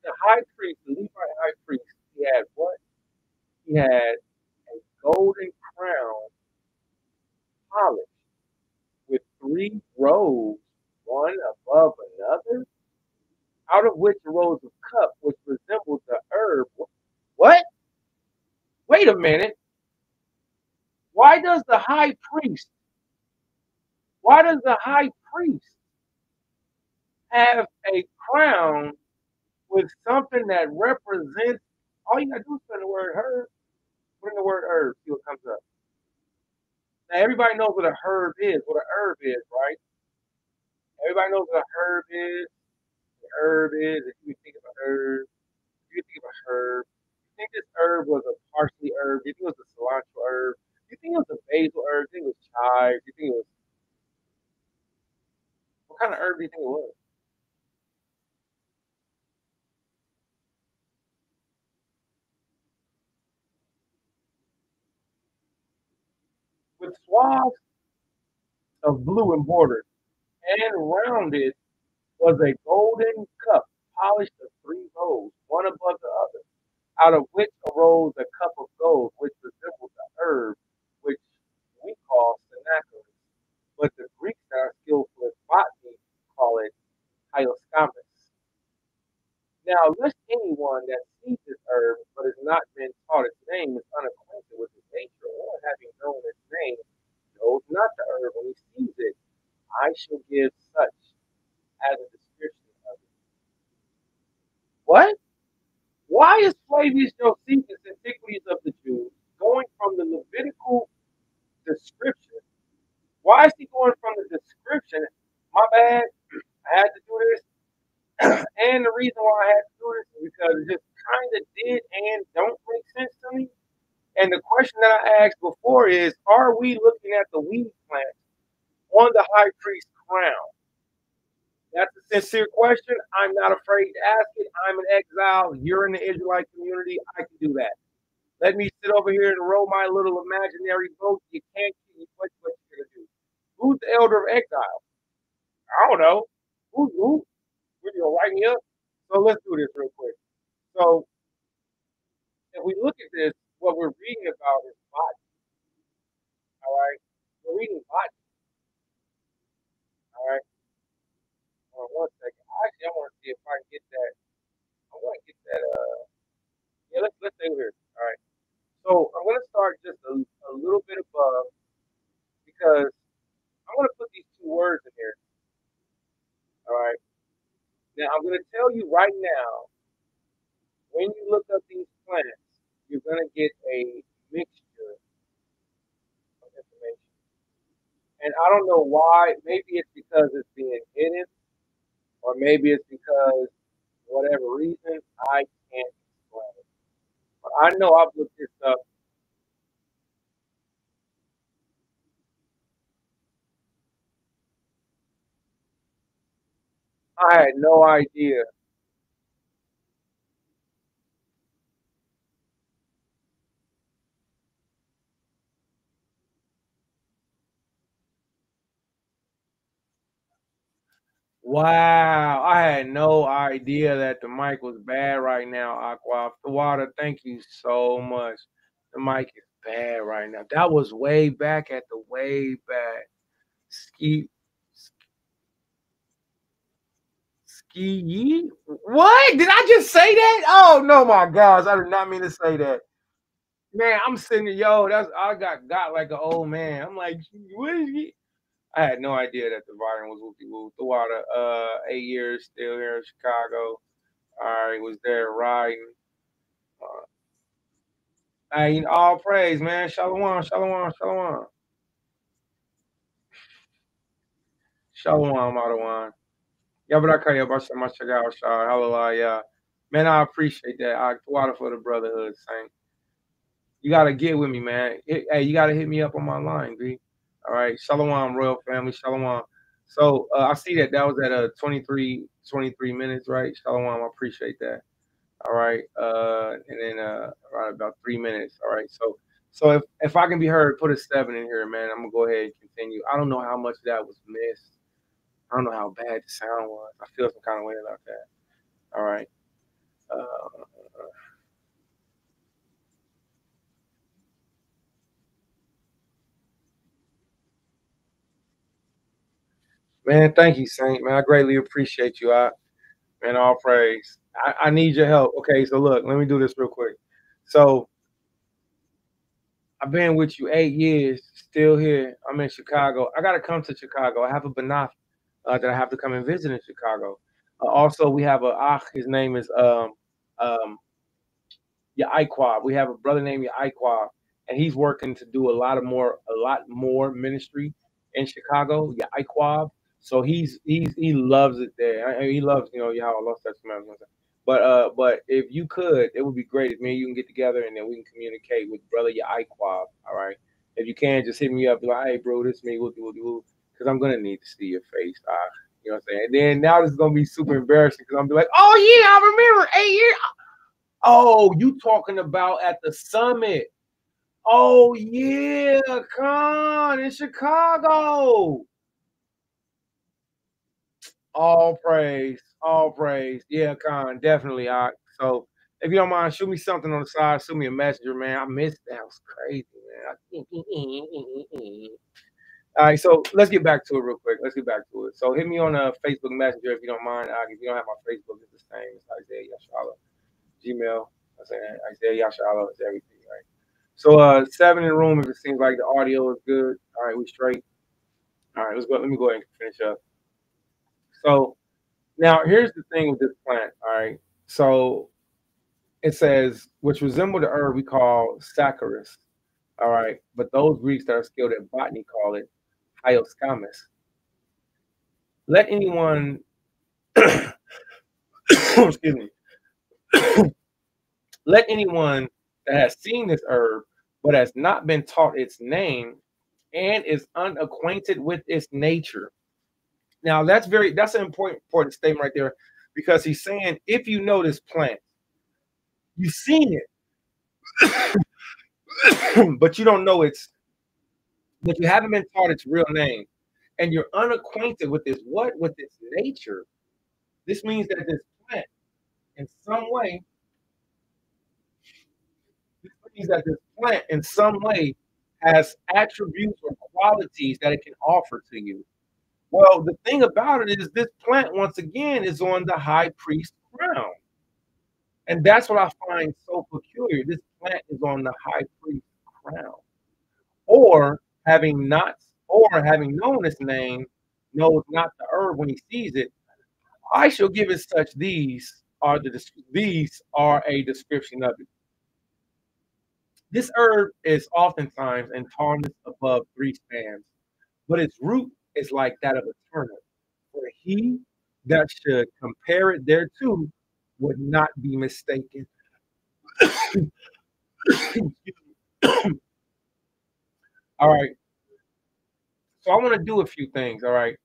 The high priest, the Levite high priest, he had what? He had a golden crown polished with 3 rows, one above another, out of which arose a cup which resembled the herb. What? Wait a minute. Why does the high priest, why does the high priest have a crown with something that represents, all you gotta do is put in the word herb, put in the word herb, see what comes up. Now everybody knows what a herb is, right? Everybody knows what a herb is. The herb is, if you think of a herb, if you think of a herb, you think this herb was a parsley herb, you think it was a cilantro herb, you think it was a basil herb, you think it was chives, you think it was, what kind of herb do you think it was? With swaths of blue embroidered, and rounded was a golden cup, polished of 3 rows, one above the other, out of which arose a cup of gold, which resembled the herb, which we call sennacherib. But the Greeks that are skillful in botany call it hyoscamus. Now, lest anyone that sees this herb, but has not been taught its name, is unacquainted with its nature, or having known its name, knows not the herb when he sees it, I shall give such as a description of it. What? Why is Flavius Josephus, Antiquities of the Jews, going from the Levitical description? Why is he going from the description? My bad, I had to do this. And the reason why I had to do this is because it just kind of did and don't make sense to me. And the question that I asked before is, are we looking at the weed plant on the high priest's crown? That's a sincere question. I'm not afraid to ask it. I'm an exile. You're in the Israelite community. I can do that. Let me sit over here and roll my little imaginary boat. You can't keep what you're gonna do. Who's the elder of exile? I don't know. Who? You gonna write me up? So let's do this real quick. So if we look at this, what we're reading about is body. All right, we're reading body. All right. Hold on 1 second. Actually, I want to see if I can get that. I want to get that. Yeah, let's stay here. All right. So I'm gonna start just a little bit above because I'm gonna put these 2 words in here. All right. Now I'm gonna tell you right now, when you look up these plants, you're gonna get a mixture of information. And I don't know why. Maybe it's because it's being hidden, or maybe it's because whatever reason I can't explain it. I know I've looked this up. I had no idea. Wow, I had no idea that the mic was bad right now, Aqua. The water, thank you so much. The mic is bad right now. That was way back at the way back. Ski ski What? Did I just say that? Oh no my gosh, I did not mean to say that. Man, I'm sitting there, yo, that's I got like an old man. I'm like, what is he? I had no idea that the volume was whoopie whoop. The water, 8 years still here in Chicago. All right, was there riding. Hey, all praise, man. Shalom, shalom, shalom. Shalom, Adawan. Yabarakaya, Basha Mashagawa, Shah, Hallelujah. Man, I appreciate that. I water for the brotherhood, Saint. You gotta get with me, man. Hey, you gotta hit me up on my line, B. All right. Shalom, royal family. Shalom. So I see that was at 23 minutes, right? Shalom. I appreciate that. All right. And then around about 3 minutes. All right. So if I can be heard, put a 7 in here, man. I'm gonna go ahead and continue. I don't know how much of that was missed. I don't know how bad the sound was. I feel some kind of way about that. All right. Uh, man, thank you, Saint. Man, I greatly appreciate you. Man, all praise. I need your help. Okay, so look, let me do this real quick. So I've been with you 8 years, still here. I'm in Chicago. I got to come to Chicago. I have a banaf that I have to come and visit in Chicago. Also, we have a his name is um, Yaiqua. We have a brother named Yaiqua, and he's working to do a lot more ministry in Chicago. Yaiqua. So he loves it there. He loves Yahweh lost that command. But if you could, it would be great if me and you can get together and then we can communicate with brother Yaiqua. All right. If you can, just hit me up. Be like, hey, bro, this is me. Because I'm gonna need to see your face. You know what I'm saying? And then now this is gonna be super embarrassing because I'm be like, oh yeah, I remember 8 years. Oh, you talking about at the summit? Oh yeah, Con in Chicago. All praise, all praise. Yeah, Con, definitely. All right. So if you don't mind, shoot me something on the side. Shoot me a messenger, man. I missed that. It was crazy, man. All right, so let's get back to it real quick. Let's get back to it. So hit me on a Facebook Messenger if you don't mind. If you don't have my Facebook, it's the same. It's Isaiah Yashala. Gmail. I'm saying Isaiah Yashala is everything, right? So 7 in the room if it seems like the audio is good. All right, we straight. All right, let's go. Let me go ahead and finish up. So now here's the thing with this plant. All right. So it says, which resemble the herb we call Saccharus. All right. But those Greeks that are skilled at botany call it Hyoscamus. Let anyone excuse me. Let anyone that has seen this herb but has not been taught its name and is unacquainted with its nature. Now that's an important statement right there because he's saying if you know this plant, you've seen it, but you don't know but you haven't been taught its real name, and you're unacquainted with with its nature. This means that this plant, in some way, this means that this plant in some way has attributes or qualities that it can offer to you. Well, the thing about it is this plant, once again, is on the high priest crown. And that's what I find so peculiar. This plant is on the high priest crown. Or having not, or having known its name, knows not the herb when he sees it. I shall give it such these are a description of it. This herb is oftentimes in tallness above 3 spans, but its root is like that of a turnip. For he that should compare it thereto would not be mistaken. All right. So I want to do a few things. All right.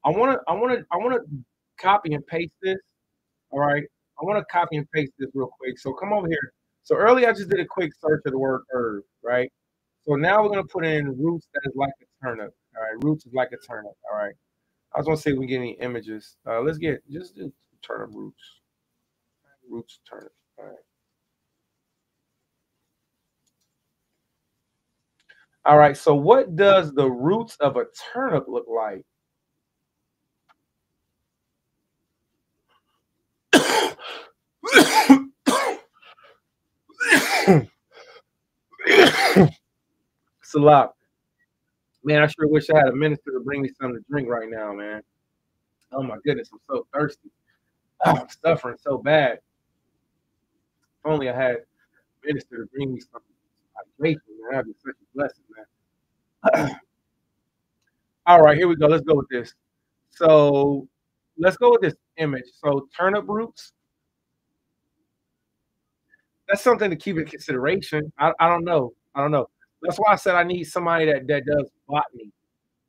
I want to copy and paste this. All right. I want to copy and paste this real quick. So come over here. So earlier I just did a quick search of the word herb, right? So now we're gonna put in roots that is like a turnip. All right, roots is like a turnip. All right. I was gonna see if we get any images. Let's get just do turnip roots. Roots turnip. All right. All right. So what does the roots of a turnip look like? Salak. Man, I sure wish I had a minister to bring me something to drink right now, man. Oh my goodness, I'm so thirsty. I'm suffering so bad. If only I had a minister to bring me some hydration, man. That'd be such a blessing, man. All right, here we go. Let's go with this. So let's go with this image. So turnip roots, that's something to keep in consideration. I don't know. I don't know. That's why I said I need somebody that does botany.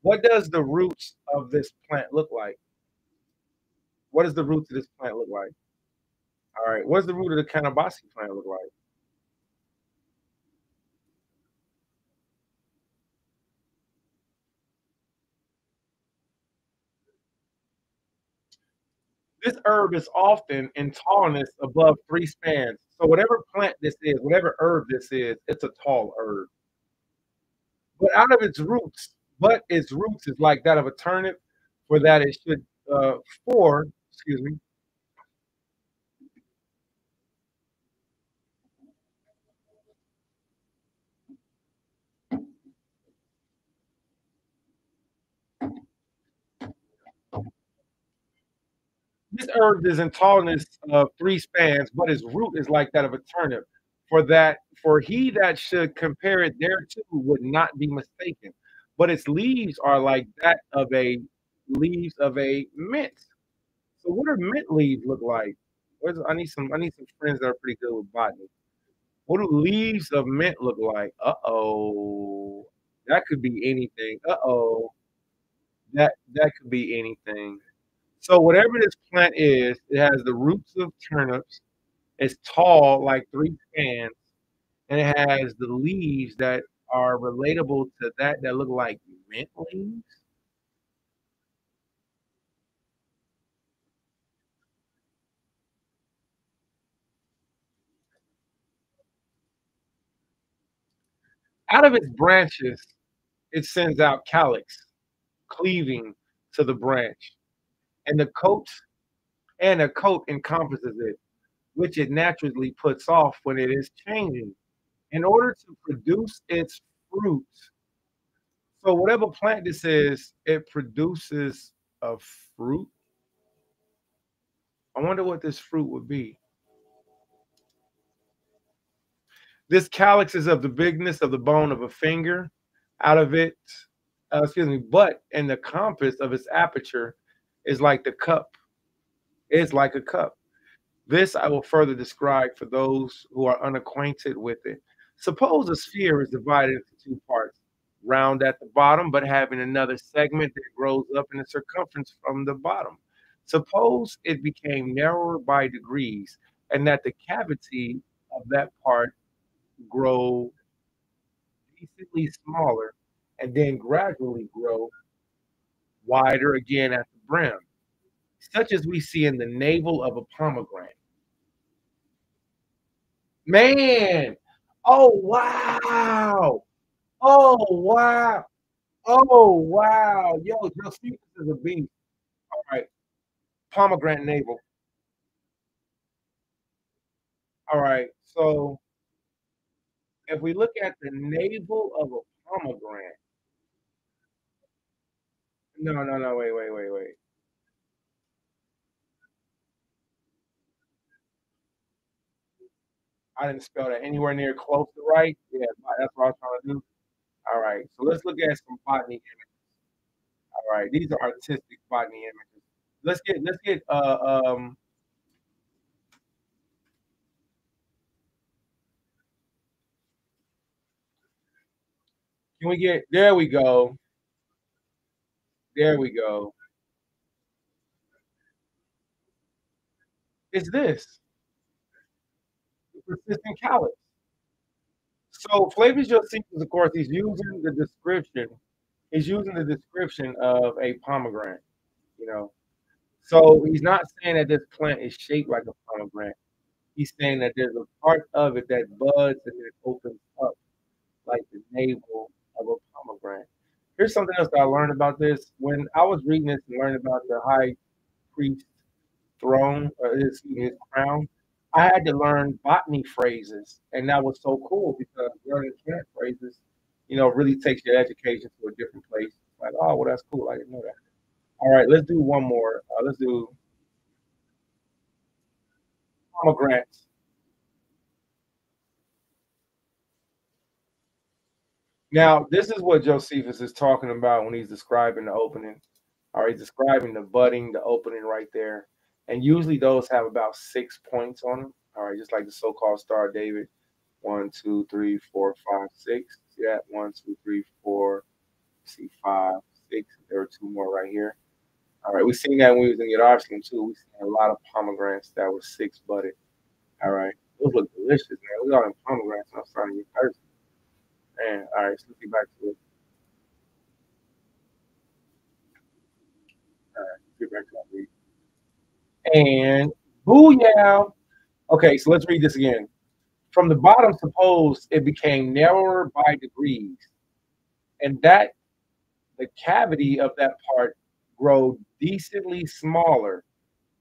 What does the roots of this plant look like? What does the roots of this plant look like? All right. What does the root of the cannabasi plant look like? This herb is often in tallness above 3 spans. So whatever plant this is, whatever herb this is, it's a tall herb. But out of its roots, but its roots is like that of a turnip, for that it should for excuse me. This herb is in tallness of 3 spans, but its root is like that of a turnip. For he that should compare it thereto would not be mistaken. But its leaves are like that of a leaves of a mint. So what do mint leaves look like? I need some friends that are pretty good with botany. What do leaves of mint look like? Uh-oh. That could be anything. Uh-oh. That could be anything. So whatever this plant is, it has the roots of turnips. It's tall, like 3 spans, and it has the leaves that are relatable to that look like mint leaves. Out of its branches, it sends out calyx, cleaving to the branch, and the coat and a coat encompasses it, which it naturally puts off when it is changing. In order to produce its fruit, so whatever plant this is, it produces a fruit. I wonder what this fruit would be. This calyx is of the bigness of the bone of a finger. Out of it, excuse me, but in the compass of its aperture is like the cup. Is like a cup. This I will further describe for those who are unacquainted with it. Suppose a sphere is divided into 2 parts, round at the bottom, but having another segment that grows up in the circumference from the bottom. Suppose it became narrower by degrees, and that the cavity of that part grow decently smaller, and then gradually grow wider again at the brim, such as we see in the navel of a pomegranate. Man, oh wow! Oh wow! Oh wow! Yo, Josephus is a beast. All right, pomegranate navel. All right, so if we look at the navel of a pomegranate, no, wait. I didn't spell that anywhere near close to right. Yeah, that's what I was trying to do. All right, so let's look at some botany images. All right, these are artistic botany images. Let's get Can we get there? We go. There we go. It's this persistent callus. So Flavius Josephus, of course, he's using the description. He's using the description of a pomegranate. You know, so he's not saying that this plant is shaped like a pomegranate. He's saying that there's a part of it that buds and then opens up like the navel of a pomegranate. Here's something else that I learned about this. When I was reading this and learning about the high priest throne, his crown, I had to learn botany phrases, and that was so cool because learning plant phrases, really takes your education to a different place. Like, oh, well, that's cool. I didn't know that. All right, let's do one more. Let's do pomegranates. Now, this is what Josephus is talking about when he's describing the opening. All right, he's describing the budding, the opening right there. And usually those have about 6 points on them. All right, just like the so-called Star of David. 1, 2, 3, 4, 5, 6. See that? 1, 2, 3, 4. See 5, 6. There are two more right here. All right, we seen that when we was in Yerushalayim too. We seen a lot of pomegranates that were 6 budded. All right, those look delicious, man. We got them pomegranates. I'm starting to get thirsty. Man, all right, so let's get back to it. All right, let's get back to that read. And booyah! Okay, so let's read this again. From the bottom, suppose it became narrower by degrees, and that the cavity of that part grow decently smaller,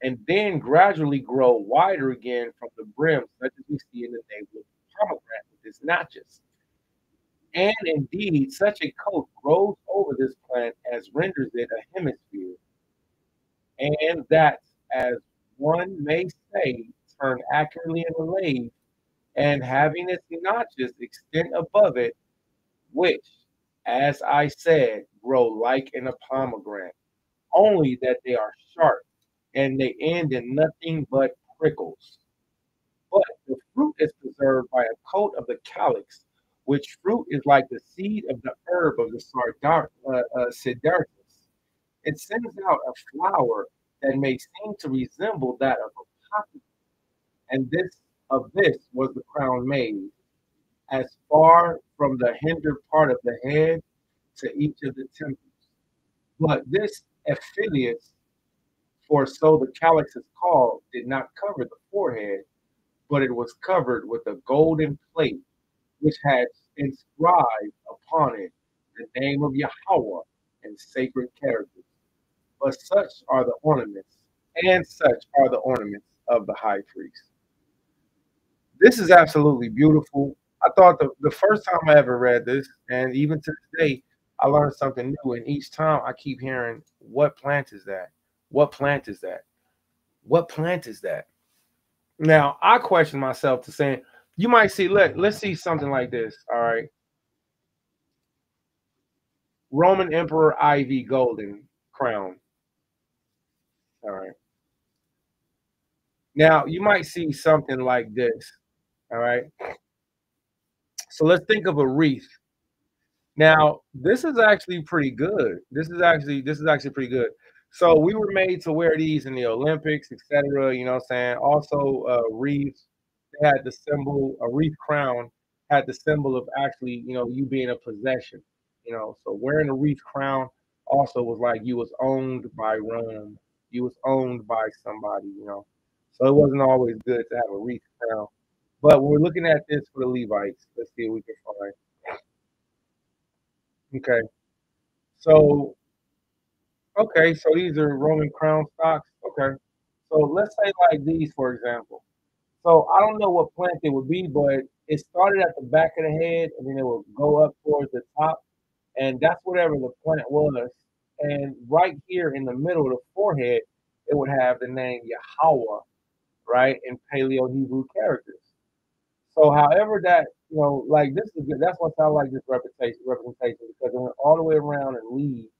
and then gradually grow wider again from the brim, such as we see in the navel of pomegranate with its notches. And indeed, such a coat grows over this plant as renders it a hemisphere, and that, as one may say, turned accurately in the lathe, and having its notches extend above it, which, as I said, grow like in a pomegranate, only that they are sharp, and they end in nothing but prickles. But the fruit is preserved by a coat of the calyx, which fruit is like the seed of the herb of the Sidartus. It sends out a flower that may seem to resemble that of a poppy, and this was the crown made, as far from the hinder part of the head to each of the temples. But this Ephilius, for so the calyx is called, did not cover the forehead, but it was covered with a golden plate, which had inscribed upon it the name of Yahweh in sacred characters. But such are the ornaments of the high priest. This is absolutely beautiful. I thought the first time I ever read this, and even to this day, I learned something new. And each time I keep hearing, what plant is that? What plant is that? What plant is that? Now I question myself to saying, you might see, let's see something like this. All right. Roman Emperor Ivy Golden Crown. All right. Now you might see something like this. All right. So let's think of a wreath. Now, this is actually pretty good. This is actually pretty good. So we were made to wear these in the Olympics, etc. You know what I'm saying? Also, wreaths, they had the symbol, a wreath crown had the symbol of actually, you being a possession. So wearing a wreath crown also was like you was owned by Rome. You was owned by somebody. So it wasn't always good to have a wreath crown. But we're looking at this for the Levites. Let's see what we can find. Okay. So, okay, so these are Roman crown stocks. Okay. So let's say like these, for example. So I don't know what plant it would be, but it started at the back of the head and then it would go up towards the top. And that's whatever the plant was. And right here in the middle of the forehead, it would have the name Yahweh, right, in Paleo Hebrew characters. So however that, like this is good. That's why I like this representation because it went all the way around and leaves.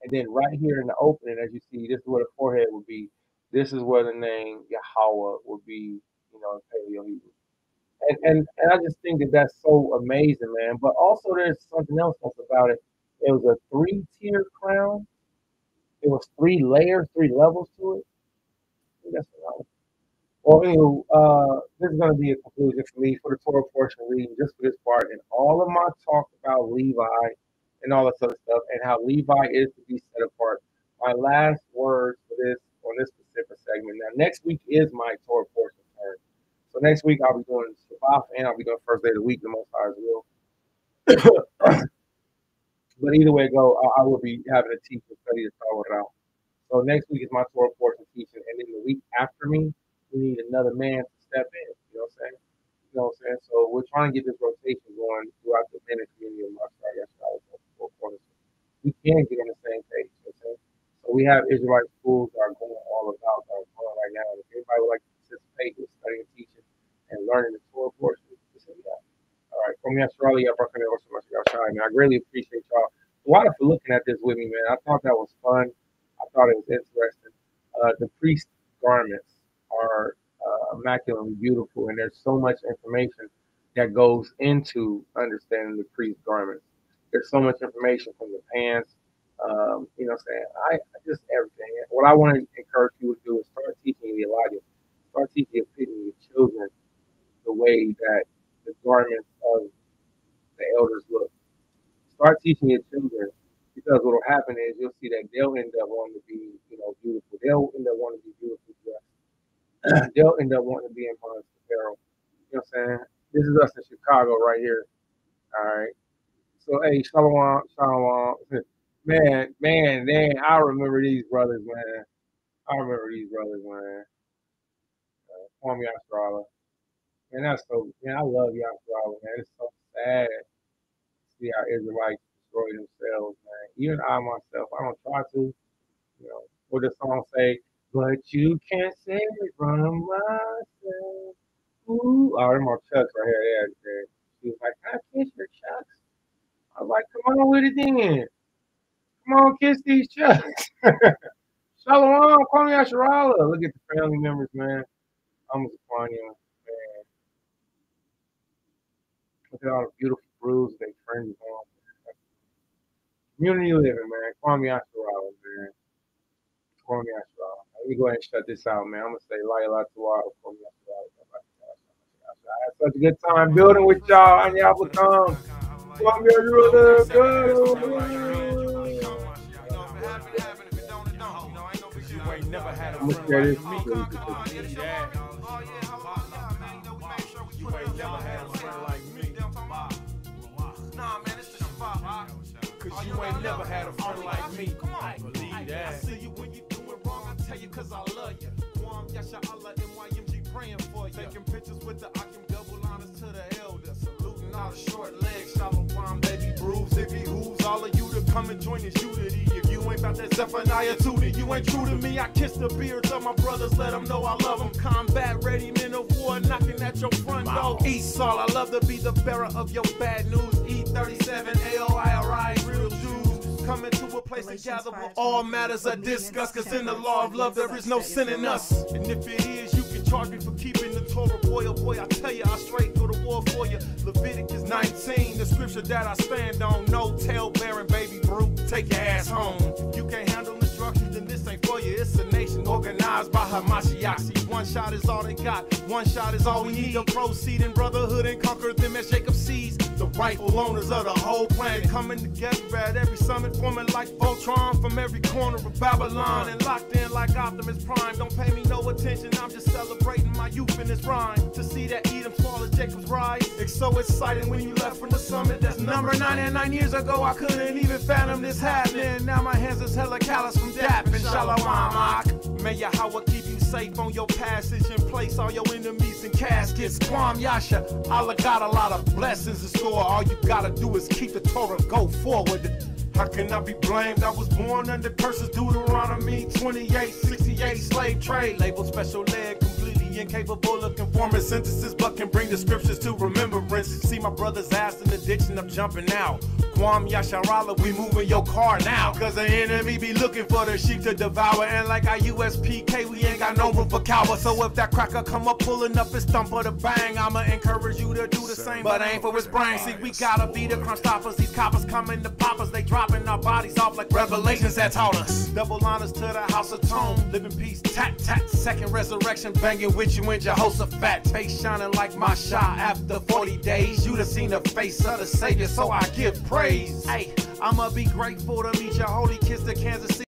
And then right here in the opening, as you see, this is where the forehead would be. This is where the name Yahweh would be, in Paleo Hebrew. And I just think that that's so amazing, man. But also, there's something else that's about it. It was a three-tier crown. It was three layers, three levels to it. I think that's what I was. Well, anyway, this is going to be a conclusion for me for the Torah portion reading, just for this part, and all of my talk about Levi and all this other stuff, and how Levi is to be set apart. My last words for this on this specific segment. Now, next week is my Torah portion turn. So next week I'll be doing Shabbat and I'll be doing first day of the week, the Most High will. But either way it go, I will be having a teacher study to follow it out. So next week is my Torah portion teaching, and then the week after me, we need another man to step in. You know what I'm saying? You know what I'm saying? So we're trying to get this rotation going throughout the minute community of my corners. We can get on the same page. You know what I'm saying? So we have Israelite schools that are going all about that are going right now. And if anybody would like to participate with studying, teaching, and learning the Torah portion, just hit me up. All right, from Australia, man. I greatly appreciate y'all. A lot for looking at this with me, man. I thought that was fun. I thought it was interesting. The priest garments are immaculately beautiful, and there's so much information that goes into understanding the priest garments. There's so much information from the pants, you know what I'm saying? I just everything. What I want to encourage you to do is start teaching the Elijah, start teaching your children the way that the garments of the elders look. Start teaching your children, because what will happen is you'll see that they'll end up wanting to be, beautiful. They'll end up wanting to be beautiful dressed. They'll end up wanting to be in bondage to Pharaoh. You know what I'm saying? This is us in Chicago right here. All right. So hey, shalom, shalom. Man, I remember these brothers, man. Kwame Yashrala. Man, that's so, man, I love Yashrala, man. It's so sad to see how Israelites destroy themselves, man. Even I myself, I don't try to, what the song say, but you can't save me from myself. Ooh, oh, them are chucks right here. Yeah. She was like, can I kiss your chucks? I was like, come on with it then. Come on, kiss these chucks. Shalom, Kwame Yashrala. Look at the family members, man. I'm a Kwame, man. Look at all the beautiful brews they friends on. Community living, man. Kwame Yashrala, man. Kwame Yashrala. Let me go ahead and shut this out, man. I'm going to say, Laila Tuwa, Kwame Yashrala. I had such a good time building with y'all. And y'all become Kwame Yashrala. I'm going to share this. Cause you ain't never had a friend like me. Believe that. I see you when you do it wrong, I tell you cause I love you. Guam, Yasha Allah, NYMG praying for you. Taking pictures with the Akim, double honors to the elders. Saluting all the short legs, Shalom, baby Bruce. If he hooves all of you to come and join this unity. If you ain't about that Zephaniah Tootie, you ain't true to me. I kiss the beards of my brothers, let them know I love them. Combat ready, men of war, knocking at your front door. Esau, I love to be the bearer of your bad news. E37, AOIRI, real Jews. Coming to a place to gather where all matters are discussed. Cause in the law of love there is no sin in us. And if it is, you can charge me for keeping the Torah. Boy, oh boy, I tell you, I straight go to war for you. Leviticus 19, the scripture that I stand on. No tail bearing, baby brute, take your ass home. You can't handle instructions, then this ain't for you. It's a nation organized by Hamashiach. See, one shot is all they got, one shot is all we need to proceed in brotherhood and conquer them as Jacob sees. The rightful owners of the whole planet coming together at every summit, forming like Voltron from every corner of Babylon and locked in like Optimus Prime. Don't pay me no attention, I'm just celebrating my youth in this rhyme. To see that Edom swallow Jacob's rise, it's so exciting when you left from the summit. That's number 99 years ago, I couldn't even fathom this happening. Now my hands is hella callous from dapping. Shalom, Ak. May Yahweh keep you safe on your passage and place all your enemies in caskets. Kwam Yasha, Allah got a lot of blessings in store. All you gotta do is keep the Torah, go forward. How can I be blamed? I was born under curses, Deuteronomy 28:68, slave trade. Labeled special ed, completely incapable of conforming sentences, but can bring the scriptures to remembrance. See my brother's ass in the ditch and I'm jumping out. Guam Yasharala, we moving your car now. Cause the enemy be looking for the sheep to devour. And like our USPK, we ain't got no room for cowards. So if that cracker come up pulling up his stump or the bang, I'ma encourage you to do the same, but ain't for his brain. See, we gotta be the crime stoppers. These coppers coming to pop us. They dropping our bodies off like revelations that taught us. Double honors to the house of tone. Live in peace, tat tat. Second resurrection, banging with you in Jehoshaphat. Face shining like my shot after 40 days. You'd have seen the face of the Savior, so I give praise. Hey, I'ma be grateful to meet your holy kids to Kansas City.